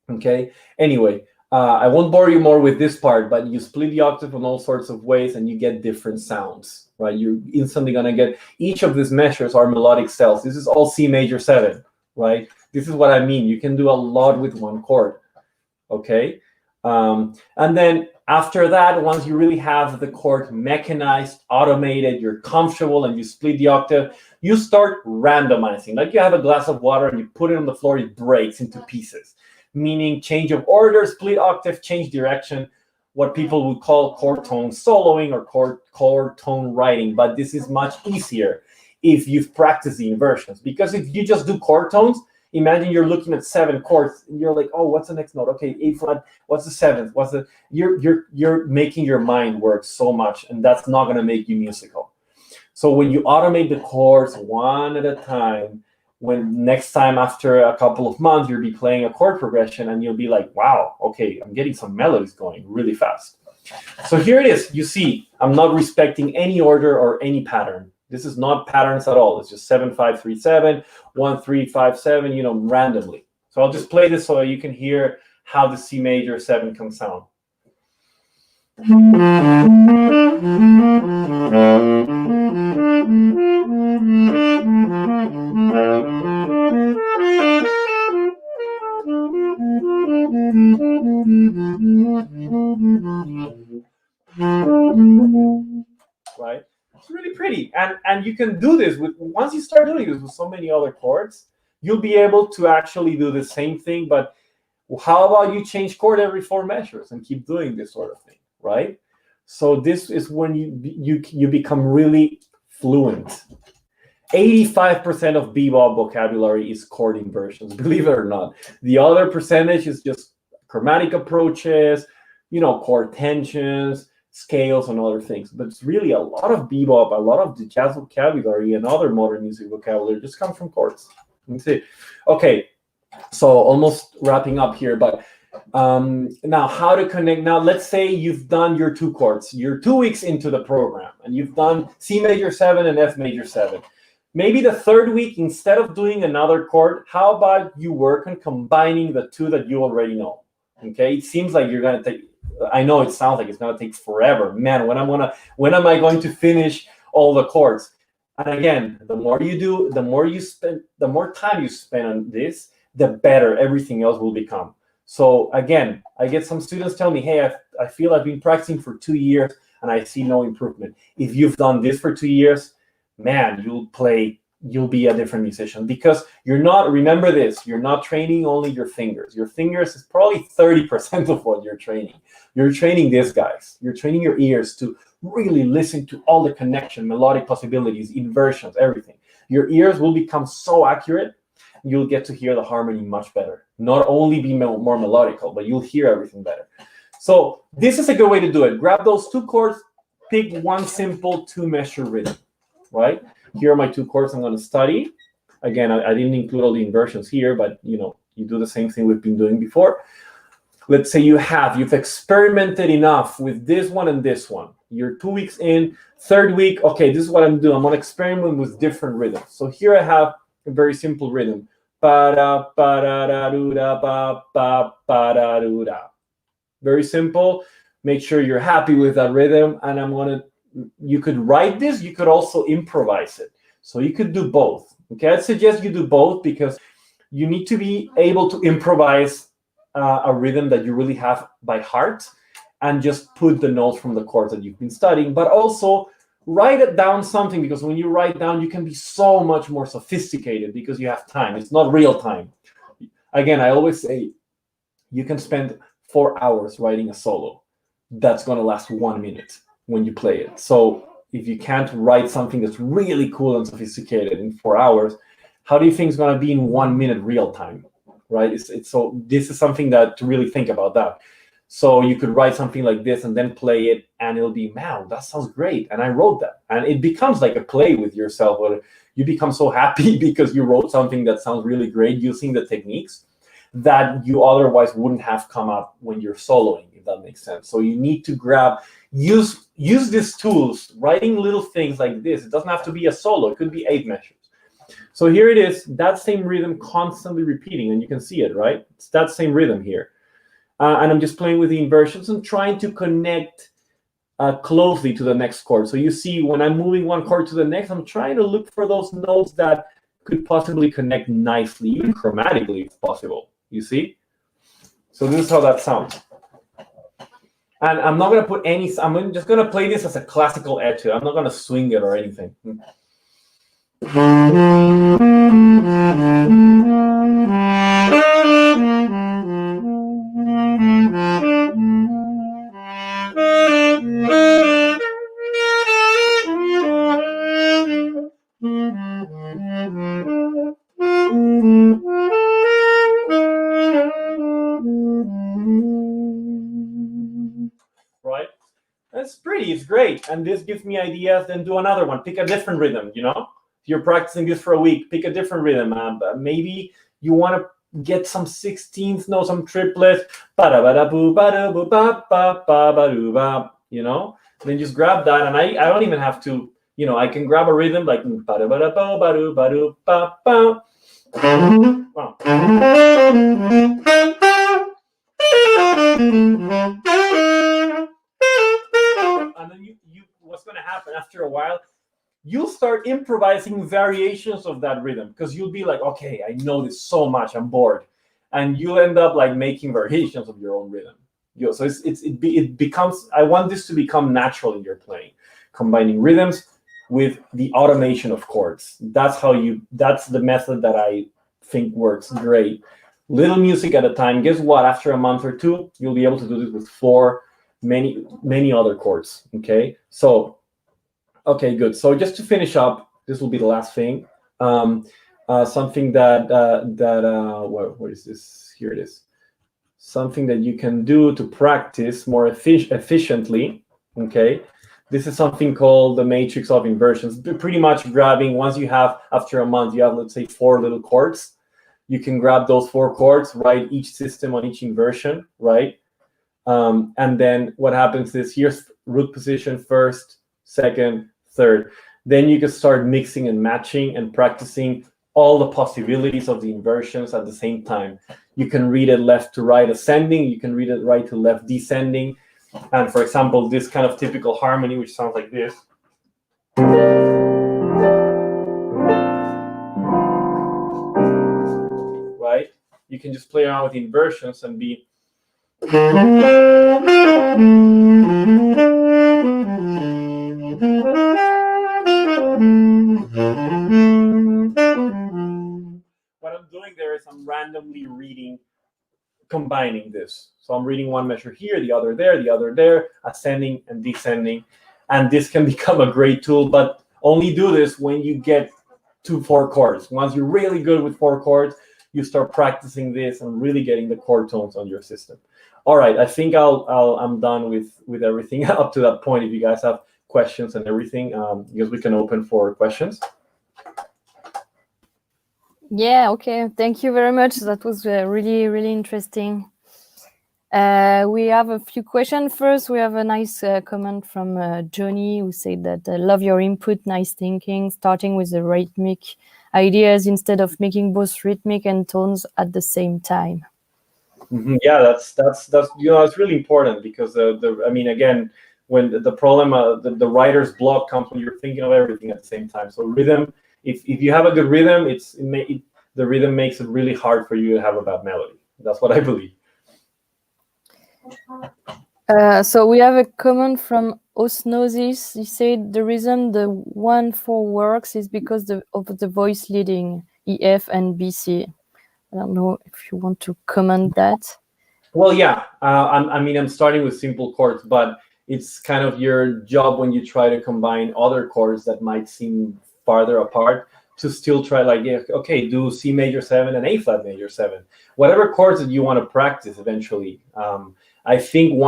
Okay? Anyway, I won't bore you more with this part, but you split the octave in all sorts of ways and you get different sounds, right? You're instantly going to get, each of these measures are melodic cells. This is all C major 7, right? This is what I mean. You can do a lot with 1 chord, okay? And then after that, once you really have the chord mechanized, automated, you're comfortable, and you split the octave, you start randomizing. Like you have a glass of water and you put it on the floor, it breaks into pieces. Meaning change of order, split octave, change direction, what people would call chord tone soloing or chord tone writing. But this is much easier if you've practiced the inversions. Because if you just do chord tones, imagine you're looking at 7 chords and you're like, oh, what's the next note? Okay, A flat, what's the 7th? What's the, you're making your mind work so much, and that's not going to make you musical. So when you automate the chords 1 at a time, when next time after a couple of months, you'll be playing a chord progression and you'll be like, wow, okay, I'm getting some melodies going really fast. So here it is. You see, I'm not respecting any order or any pattern. This is not patterns at all. It's just 7, 5, 3, 7, 1, 3, 5, 7, you know, randomly. So I'll just play this so you can hear how the C major 7 can sound. Right? It's really pretty. And you can do this with, once you start doing this with so many other chords, you'll be able to actually do the same thing. But how about you change chord every 4 measures and keep doing this sort of thing, right? So this is when you become really fluent. 85% of bebop vocabulary is chord inversions, believe it or not. The other percentage is just chromatic approaches, you know, chord tensions, scales, and other things. But it's really a lot of bebop, a lot of the jazz vocabulary and other modern music vocabulary just comes from chords. That's it. Okay, so almost wrapping up here, but now how to connect. Now let's say you've done your 2 chords. You're 2 weeks into the program and you've done C major 7 and F major 7. Maybe the 3rd week, instead of doing another chord, how about you work on combining the 2 that you already know? Okay, it seems like you're gonna take. I know it sounds like it's gonna take forever, man. When am I going to finish all the chords? And again, the more you do, the more time you spend on this, the better everything else will become. So again, I get some students tell me, hey, I feel I've been practicing for 2 years and I see no improvement. If you've done this for 2 years, man, you'll be a different musician, because you're not, remember this, you're not training only your fingers. Your fingers is probably 30% of what you're training. You're training these guys. You're training your ears to really listen to all the connection, melodic possibilities, inversions, everything. Your ears will become so accurate, you'll get to hear the harmony much better. Not only be more melodical, but you'll hear everything better. So this is a good way to do it. Grab those 2 chords, pick one simple 2-measure rhythm, right? Here are my 2 chords I'm going to study. Again, I didn't include all the inversions here, but you do the same thing we've been doing before. Let's say you've experimented enough with this one and this one. You're 2 weeks in, 3rd week, okay, this is what I'm doing. I'm going to experiment with different rhythms. So here I have a very simple rhythm. Very simple. Make sure you're happy with that rhythm. And you could write this, you could also improvise it. So you could do both. Okay, I suggest you do both, because you need to be able to improvise a rhythm that you really have by heart and just put the notes from the chords that you've been studying, but also write it down something, because when you write down, you can be so much more sophisticated because you have time. It's not real time. Again, I always say you can spend 4 hours writing a solo. That's going to last 1 minute when you play it. So if you can't write something that's really cool and sophisticated in 4 hours, how do you think it's going to be in 1 minute real time, right? So this is something that to really think about that. So you could write something like this and then play it, and it'll be, man, that sounds great. And I wrote that. And it becomes like a play with yourself, where you become so happy because you wrote something that sounds really great using the techniques that you otherwise wouldn't have come up when you're soloing, if that makes sense. So you need to use these tools, writing little things like this. It doesn't have to be a solo. It could be 8 measures. So here it is, that same rhythm constantly repeating, and you can see it, right? It's that same rhythm here. And I'm just playing with the inversions and trying to connect closely to the next chord. So you see, when I'm moving one chord to the next, I'm trying to look for those notes that could possibly connect nicely, even chromatically if possible. You see? So this is how that sounds. And I'm not going to put any, I'm just going to play this as a classical etude. I'm not going to swing it or anything. Right? That's pretty, it's great. And this gives me ideas, then do another one. Pick a different rhythm, If you're practicing this for a week, pick a different rhythm. Maybe you want to get some 16th notes, some triplets, then just grab that. And I don't even have to, I can grab a rhythm like, wow. And then what's going to happen after a while, you'll start improvising variations of that rhythm, because you'll be like, okay, I know this so much, I'm bored. And you'll end up like making variations of your own rhythm. So it becomes, I want this to become natural in your playing, combining rhythms with the automation of chords. That's the method that I think works great. Little music at a time. Guess what? After a month or 2, you'll be able to do this with 4, many other chords. Okay, so okay, good. So just to finish up, this will be the last thing. Something what is this? Here it is. Something that you can do to practice more efficiently. Okay, this is something called the Matrix of Inversions. Pretty much grabbing, once you have, after a month, you have, let's say, 4 little chords. You can grab those 4 chords, write each system on each inversion, right? And then what happens is, here's root position 1st, 2nd, 3rd. Then you can start mixing and matching and practicing all the possibilities of the inversions at the same time. You can read it left to right ascending, you can read it right to left descending. And for example, this kind of typical harmony, which sounds like this. Right? You can just play around with inversions and be. What I'm doing there is I'm randomly reading, combining this. So I'm reading one measure here, the other there, ascending and descending. And this can become a great tool, but only do this when you get to 4 chords. Once you're really good with 4 chords, you start practicing this and really getting the chord tones on your system. All right, I think I'm done with everything up to that point. If you guys have questions and everything, because we can open for questions. Yeah, okay. Thank you very much. That was really, really interesting. We have a few questions. First, we have a nice comment from Johnny, who said that love your input, nice thinking, starting with the rhythmic ideas instead of making both rhythmic and tones at the same time. Mm-hmm. Yeah, that's it's really important, because I mean, again, when the problem the writer's block comes when you're thinking of everything at the same time. So rhythm, if you have a good rhythm, the rhythm makes it really hard for you to have a bad melody. That's what I believe. So we have a comment from Osmosis. He said the reason the 1/4 works is because of the voice leading EF and BC. I don't know if you want to comment that. Well, yeah. I mean, I'm starting with simple chords, but it's kind of your job when you try to combine other chords that might seem farther apart to still try, like, yeah, okay, do C major 7 and A flat major 7, whatever chords that you want to practice eventually. I think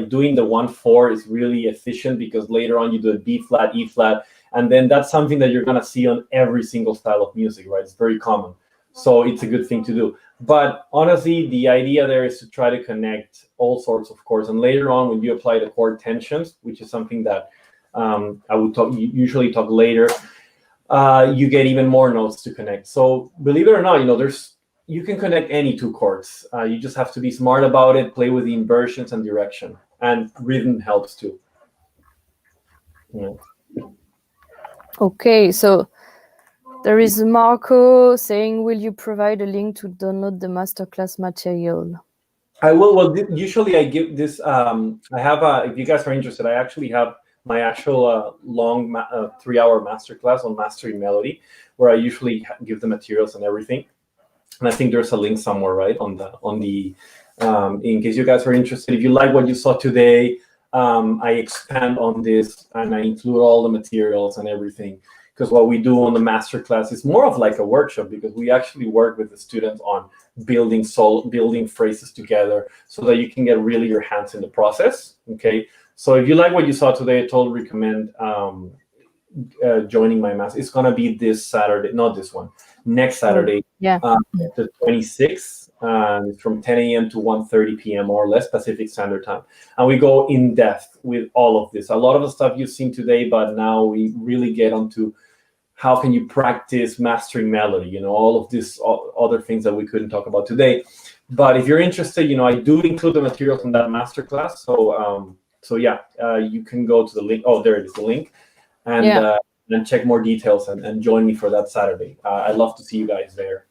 doing the 1/4 is really efficient, because later on you do a B flat, E flat, and then that's something that you're gonna see on every single style of music, right? It's very common, so it's a good thing to do. But honestly, the idea there is to try to connect all sorts of chords, and later on when you apply the chord tensions, which is something that I would usually talk later, you get even more notes to connect. So believe it or not, you can connect any 2 chords. You just have to be smart about it, play with the inversions and direction, and rhythm helps too. Yeah. Okay, so there is Marco saying, will you provide a link to download the masterclass material? I will. Well, usually I give this. I have, if you guys are interested, I actually have my actual long 3-hour masterclass on mastering melody, where I usually give the materials and everything. And I think there's a link somewhere, right, on the in case you guys are interested. If you like what you saw today, I expand on this and I include all the materials and everything, because what we do on the masterclass is more of like a workshop, because we actually work with the students on building phrases together so that you can get really your hands in the process. Okay, so if you like what you saw today, I totally recommend joining my master. It's gonna be this Saturday, not this one, next Saturday, the 26th, from 10 a.m. to 1:30 p.m. more or less Pacific Standard Time, and we go in depth with all of this. A lot of the stuff you've seen today, but now we really get onto how can you practice mastering melody, all of these other things that we couldn't talk about today. But if you're interested, I do include the materials in that masterclass. So yeah, you can go to the link. Oh, there it is, the link. And then check more details and join me for that Saturday. I'd love to see you guys there.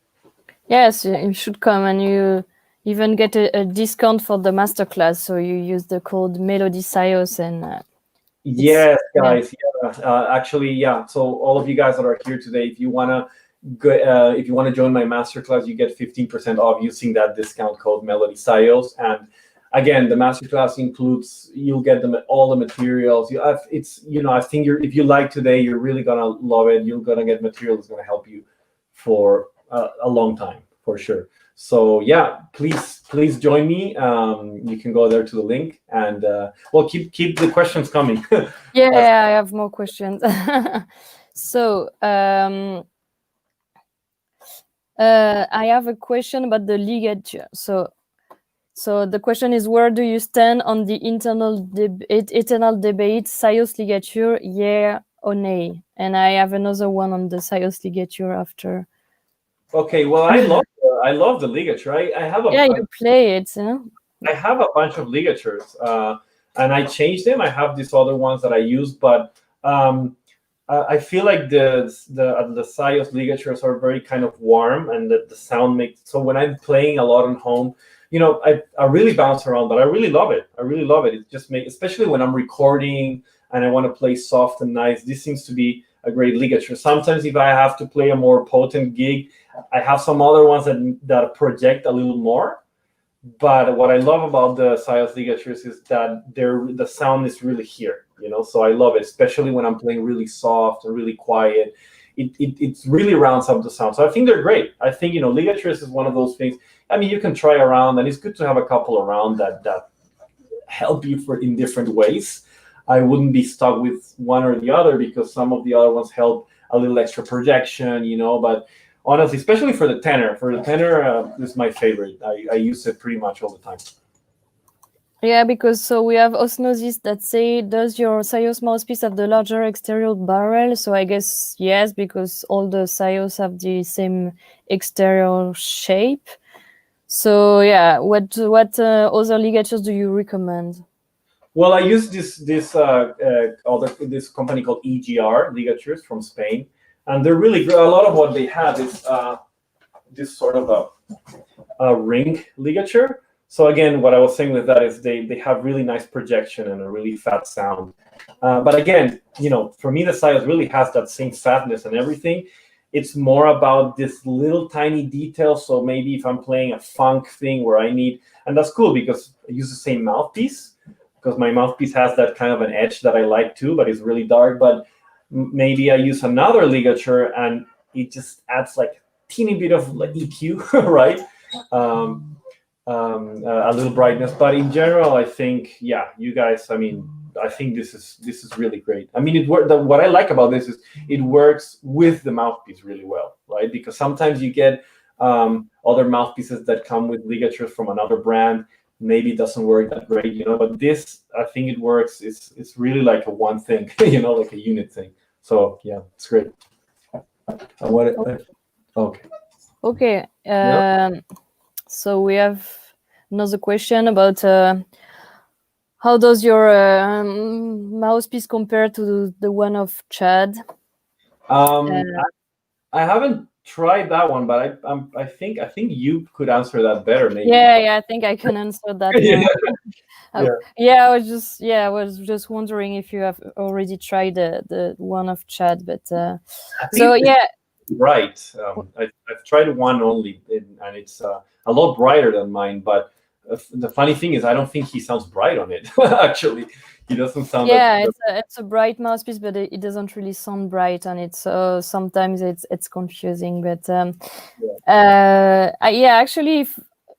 Yes, you should come, and you even get a discount for the masterclass. So you use the code Melody Syos and. Yes, guys. Yeah. Actually, yeah. So all of you guys that are here today, if you wanna join my masterclass, you get 15% off using that discount code Melody Syos. And again, the masterclass includes, you'll get all the materials. I think if you like today, you're really gonna love it. You're gonna get material that's gonna help you for a long time, for sure. So yeah, please join me. You can go there to the link, and keep the questions coming. Yeah, I have more questions. So I have a question about the ligature. So the question is, where do you stand on the eternal debate, Syos ligature, yeah or nay? And I have another one on the Syos ligature after Okay, well, I love the ligature. I have Yeah, you play it. I have a bunch of ligatures, and I changed them. I have these other ones that I use, but I feel like the Syos ligatures are very kind of warm, and the sound makes, so when I'm playing a lot at home, I really bounce around, but I really love it. I really love it. It just makes, especially when I'm recording and I want to play soft and nice, this seems to be a great ligature. Sometimes if I have to play a more potent gig, I have some other ones that project a little more. But what I love about the Syos ligatures is that the sound is really here, so I love it, especially when I'm playing really soft and really quiet. It really rounds up the sound. So I think they're great. I think, ligatures is one of those things. I mean, you can try around, and it's good to have a couple around that help you in different ways. I wouldn't be stuck with one or the other, because some of the other ones help a little extra projection, but honestly, especially for the tenor. This is my favorite. I use it pretty much all the time. Yeah, because so we have osmosis that say, does your Syos mouthpiece have the larger exterior barrel? So I guess yes, because all the Syos have the same exterior shape. So yeah, what other ligatures do you recommend? Well, I use this company called Egr Ligatures from Spain, and they're really good. A lot of what they have is this sort of a ring ligature. So again, what I was saying with that is they have really nice projection and a really fat sound. But again, for me, the Syos really has that same fatness and everything. It's more about this little tiny detail. So maybe if I'm playing a funk thing where I need, and that's cool because I use the same mouthpiece, because my mouthpiece has that kind of an edge that I like too, but it's really dark. But maybe I use another ligature and it just adds like a teeny bit of like EQ, right? A little brightness. But in general, I think, yeah, you guys, I think this is really great. I mean, what I like about this is it works with the mouthpiece really well, right? Because sometimes you get other mouthpieces that come with ligatures from another brand. Maybe it doesn't work that great, but this, I think it works. It's really like a one thing, like a unit thing. So yeah, it's great. Okay. So we have another question about how does your mouthpiece compare to the one of Chad? I haven't tried that one, but I think you could answer that better, maybe. Yeah, I think I can answer that. Yeah. I was just wondering if you have already tried the one of Chad, but so yeah. Right. I've tried one only, and it's a lot brighter than mine. But the funny thing is, I don't think he sounds bright on it. Actually, he doesn't sound. Yeah, it's a bright mouthpiece, but it doesn't really sound bright, and it's sometimes it's confusing. But actually,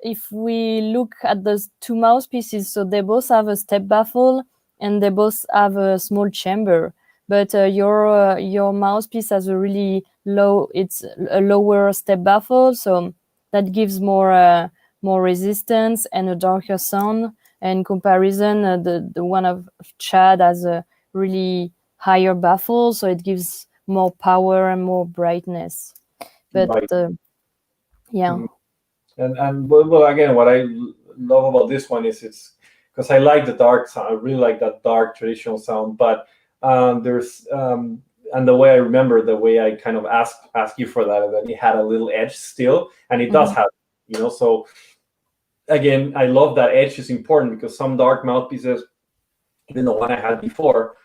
if we look at those two mouthpieces, so they both have a step baffle and they both have a small chamber. But your mouthpiece has a really it's a lower step baffle, so that gives more resistance and a darker sound. In comparison, the one of Chad has a really higher baffle, so it gives more power and more brightness. But yeah. And well, again, what I love about this one is it's because I like the dark sound. I really like that dark traditional sound. But there's and the way I remember, the way I kind of ask you for that it had a little edge still, and it does have, so. Again, I love that edge is important because some dark mouthpieces, even the one I had before,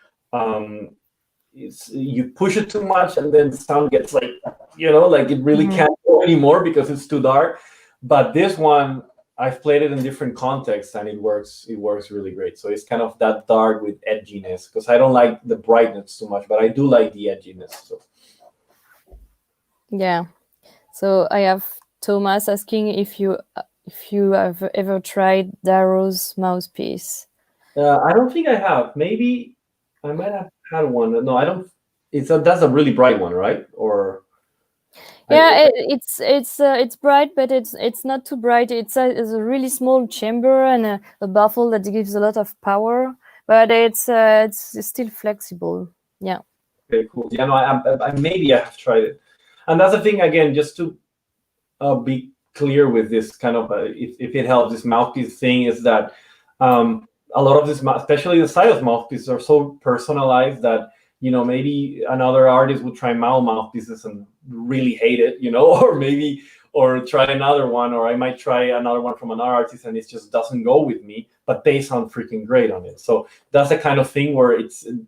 you push it too much and then the sound gets like, like it really can't go anymore because it's too dark. But this one, I've played it in different contexts and it works really great. So it's kind of that dark with edginess, because I don't like the brightness too much, but I do like the edginess. So. Yeah. So I have Thomas asking if you have ever tried Darrow's mouthpiece. I don't think I have. Maybe I might have had one. No, I don't. That's a really bright one, right? Or yeah, it's bright, but it's not too bright. It's a really small chamber and a baffle that gives a lot of power, but it's still flexible. Yeah. Okay, cool. Yeah, no, I maybe I have tried it, and that's the thing. Again, just to be clear with this kind of, if it helps, this mouthpiece thing is that a lot of this, especially the Syos mouthpieces, are so personalized that, you know, maybe another artist would try my mouthpieces and really hate it, you know, or try another one, or I might try another one from another artist and it just doesn't go with me, but they sound freaking great on it. So that's the kind of thing where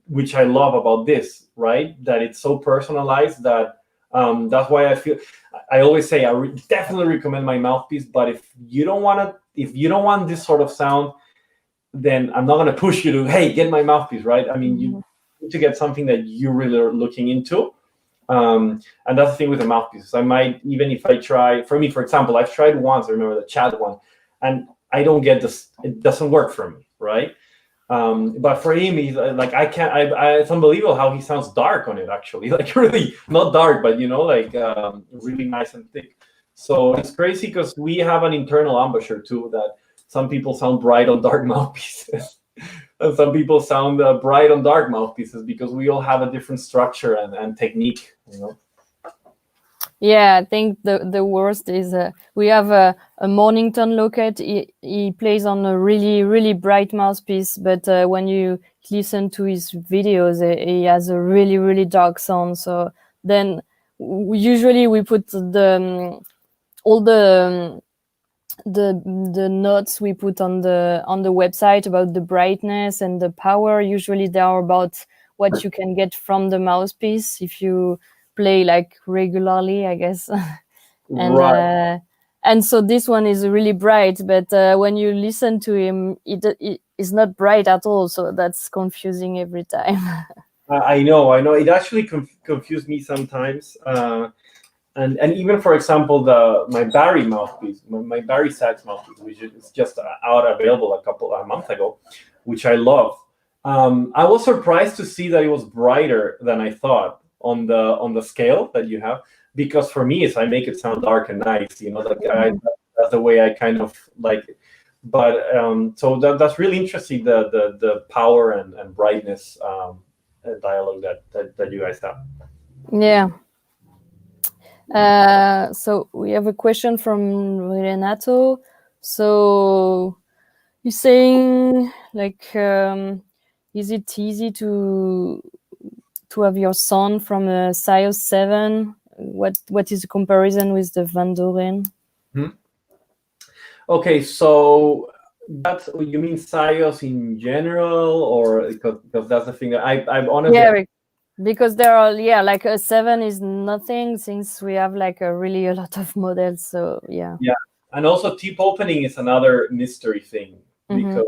which I love about this, right? That it's so personalized that that's why I always say I definitely recommend my mouthpiece. But if you don't want this sort of sound, then I'm not going to push you to, hey, get my mouthpiece, right? I mean, you need to get something that you really are looking into. And that's the thing with the mouthpieces. I might, even if I try, for me, for example, I've tried once, I remember the Chad one, and I don't get this, it doesn't work for me, right? But for him, he's like, it's unbelievable how he sounds dark on it, actually. Like, really, not dark, but, you know, like really nice and thick. So it's crazy because we have an internal embouchure too, that some people sound bright on dark mouthpieces. And some people sound bright on dark mouthpieces, because we all have a different structure and technique, you know. Yeah, I think the worst is we have a Mornington Locate. He plays on a really, really bright mouthpiece, but when you listen to his videos, he has a really, really dark sound. So then usually we put all the notes we put on the website about the brightness and the power. Usually they are about what you can get from the mouthpiece if you play like regularly, I guess. And right. And so this one is really bright, but when you listen to him, it is not bright at all. So that's confusing every time. I know. It actually confused me sometimes. And even, for example, my Barry mouthpiece, my Barry sax mouthpiece, which is just available a month ago, which I love. I was surprised to see that it was brighter than I thought on the scale that you have, because for me, I make it sound dark and nice. You know, like that's the way I kind of like it. But so that's really interesting, the power and brightness dialogue that you guys have. Yeah. So we have a question from Renato. So you're saying, like, is it easy to have your sound from a Syos 7? What is the comparison with the Van Doren? Okay, so that's, you mean Syos in general, or because that's the thing that I've honestly. Because there are, like a 7 is nothing, since we have like a lot of models. So yeah, And also tip opening is another mystery thing, because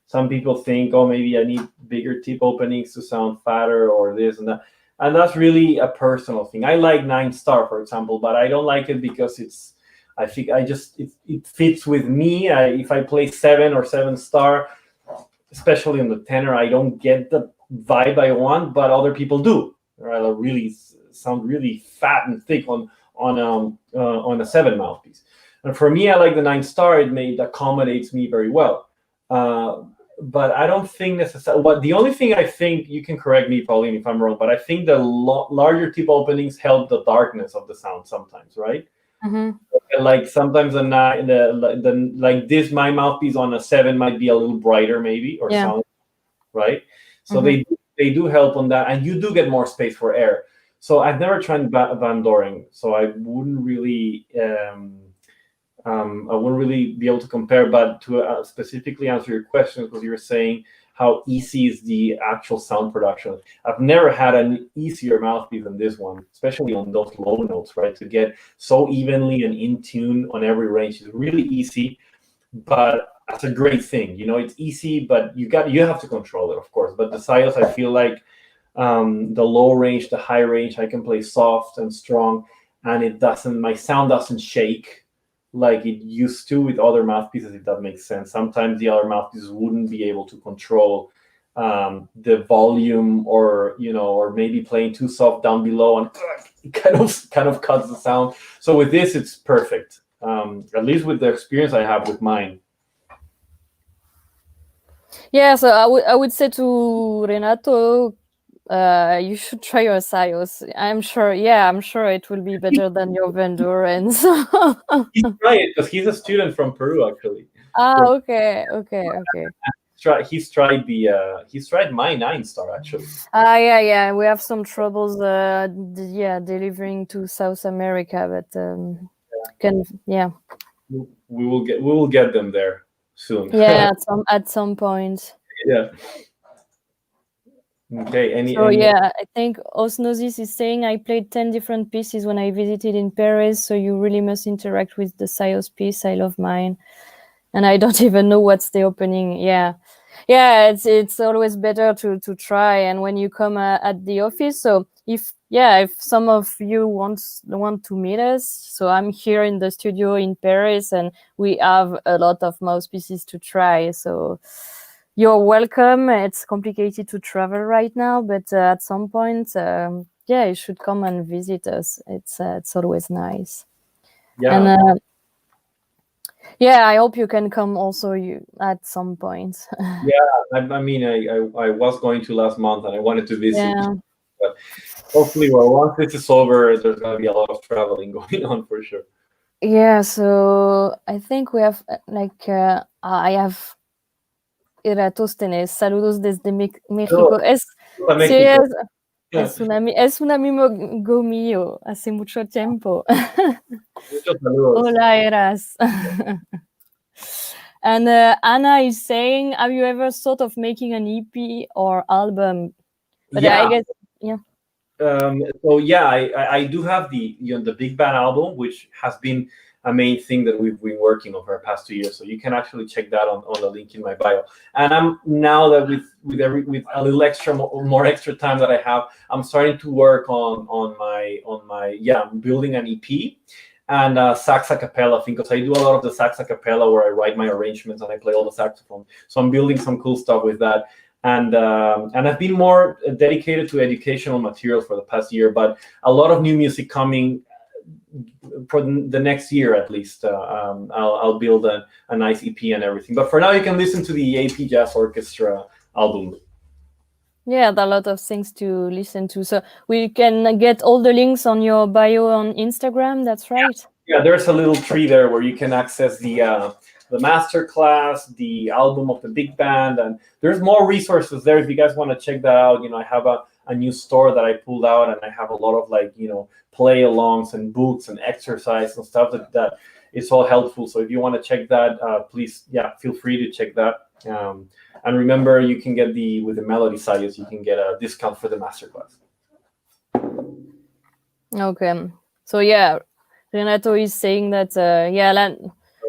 some people think, oh, maybe I need bigger tip openings to sound fatter, or this and that, and that's really a personal thing. I like 9-star, for example, but I don't like it because I think it fits with me. If I play 7 or 7-star, especially on the tenor, I don't get the vibe I want, but other people do. Right? I really sound really fat and thick on a 7 mouthpiece. And for me, I like the 9-star. It accommodates me very well. But I don't think necessarily. The only thing I think, you can correct me, Pauline, if I'm wrong, but I think the larger tip openings help the darkness of the sound sometimes, right? Like sometimes like this, my mouthpiece on a 7 might be a little brighter, maybe, or sound, right? So they do help on that, and you do get more space for air. So I've never tried Van Doren, so I wouldn't really be able to compare. But to specifically answer your question, because you were saying how easy is the actual sound production, I've never had an easier mouthpiece than this one, especially on those low notes, right? To get so evenly and in tune on every range is really easy, but that's a great thing. You know, it's easy, but you have to control it, of course. But the Syos, I feel like the low range, the high range, I can play soft and strong, and my sound doesn't shake like it used to with other mouthpieces, if that makes sense. Sometimes the other mouthpieces wouldn't be able to control the volume, or maybe playing too soft down below, and it kind of cuts the sound. So with this, it's perfect. At least with the experience I have with mine. Yeah, so I would say to Renato, You should try your Syos. I'm sure. Yeah, I'm sure it will be better than your vendor. And so. He's tried because he's a student from Peru, actually. Okay. He's tried my 9-star, actually. Yeah. We have some troubles. Delivering to South America, but We will get them there soon. Yeah, at some point. Yeah. Okay. I think Osmosis is saying I played 10 different pieces when I visited in Paris, so you really must interact with the Syos piece. I love mine. And I don't even know what's the opening. Yeah. It's always better to try. And when you come at the office, so if some of you want to meet us, so I'm here in the studio in Paris, and we have a lot of mouthpieces to try. So you're welcome. It's complicated to travel right now, but at some point, you should come and visit us. It's always nice. Yeah. And I hope you can come also at some point. Yeah, I mean, I was going to last month, and I wanted to visit. Yeah. But hopefully, once this is over, there's going to be a lot of traveling going on for sure. Yeah, so I think we have I have Eratosthenes. Saludos desde México. Es un amigo mío hace mucho tiempo. Muchos saludos. Hola, Eras. And Anna is saying, have you ever thought of making an EP or album? But yeah. I guess, I do have the Big Band album, which has been a main thing that we've been working on for the past 2 years. So you can actually check that on the link in my bio. And I'm now that with a little more extra time that I have, I'm starting to work on my I'm building an EP and sax a cappella thing, because I do a lot of the sax a cappella where I write my arrangements and I play all the saxophone. So I'm building some cool stuff with that. And I've been more dedicated to educational material for the past year, but a lot of new music coming for the next year at least. I'll build a nice EP and everything. But for now, you can listen to the AP Jazz Orchestra album. Yeah, there are a lot of things to listen to. So we can get all the links on your bio on Instagram. That's right. Yeah, there's a little tree there where you can access the master class, the album of the big band, and there's more resources there if you guys want to check that out. I have a new store that I pulled out, and I have a lot of play alongs and books and exercise and stuff that it's all helpful. So if you want to check that, please, feel free to check that. And remember, you can get with the melody Syos, you can get a discount for the masterclass. Okay. So Renato is saying that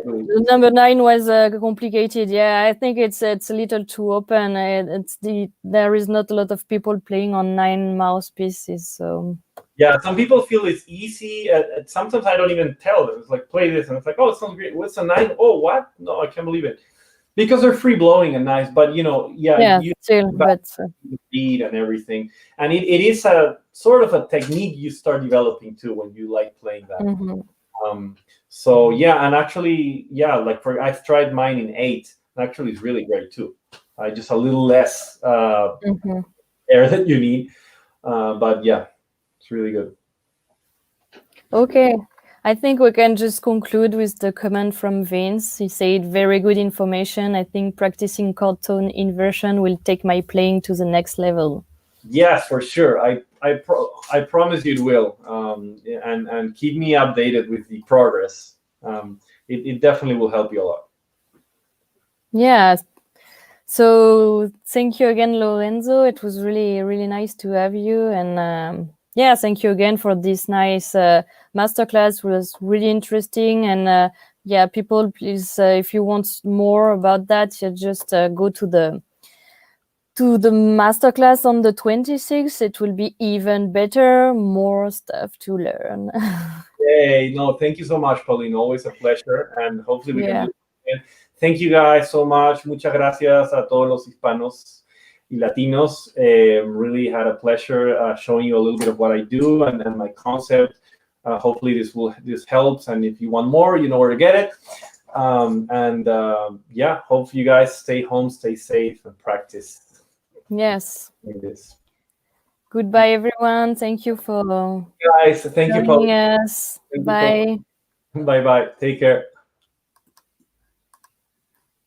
number 9 was complicated. Yeah, I think it's a little too open. There is not a lot of people playing on 9 mouthpieces. So yeah, some people feel it's easy. Sometimes I don't even tell them. It's like, play this, and it's like, oh, it sounds great. What's a 9? Oh, what? No, I can't believe it. Because they're free blowing and nice, but you still, but beat and everything, and it is a sort of a technique you start developing too when you like playing that. Mm-hmm. So and actually, I've tried mine in 8. Actually, it's really great too. Just a little less air that you need, but it's really good. Okay. I think we can just conclude with the comment from Vince. He said, very good information. I think practicing chord tone inversion will take my playing to the next level. Yes, for sure. I promise you it will. And keep me updated with the progress. It definitely will help you a lot. Yeah. So thank you again, Lorenzo. It was really, really nice to have you. And thank you again for this nice masterclass. It was really interesting. And people, please, if you want more about that, you just go to the masterclass on the 26th. It will be even better, more stuff to learn. Hey, no, thank you so much, Pauline. Always a pleasure. And hopefully we can do it again. Thank you guys so much. Muchas gracias a todos los hispanos y latinos. Really had a pleasure showing you a little bit of what I do and my concept. Hopefully this helps. And if you want more, you know where to get it. Hope you guys stay home, stay safe, and practice. Yes. Like this. Goodbye, everyone. Thank you for Guys, thank you, joining Pauline. us. Thank you Bye. Bye bye. Take care.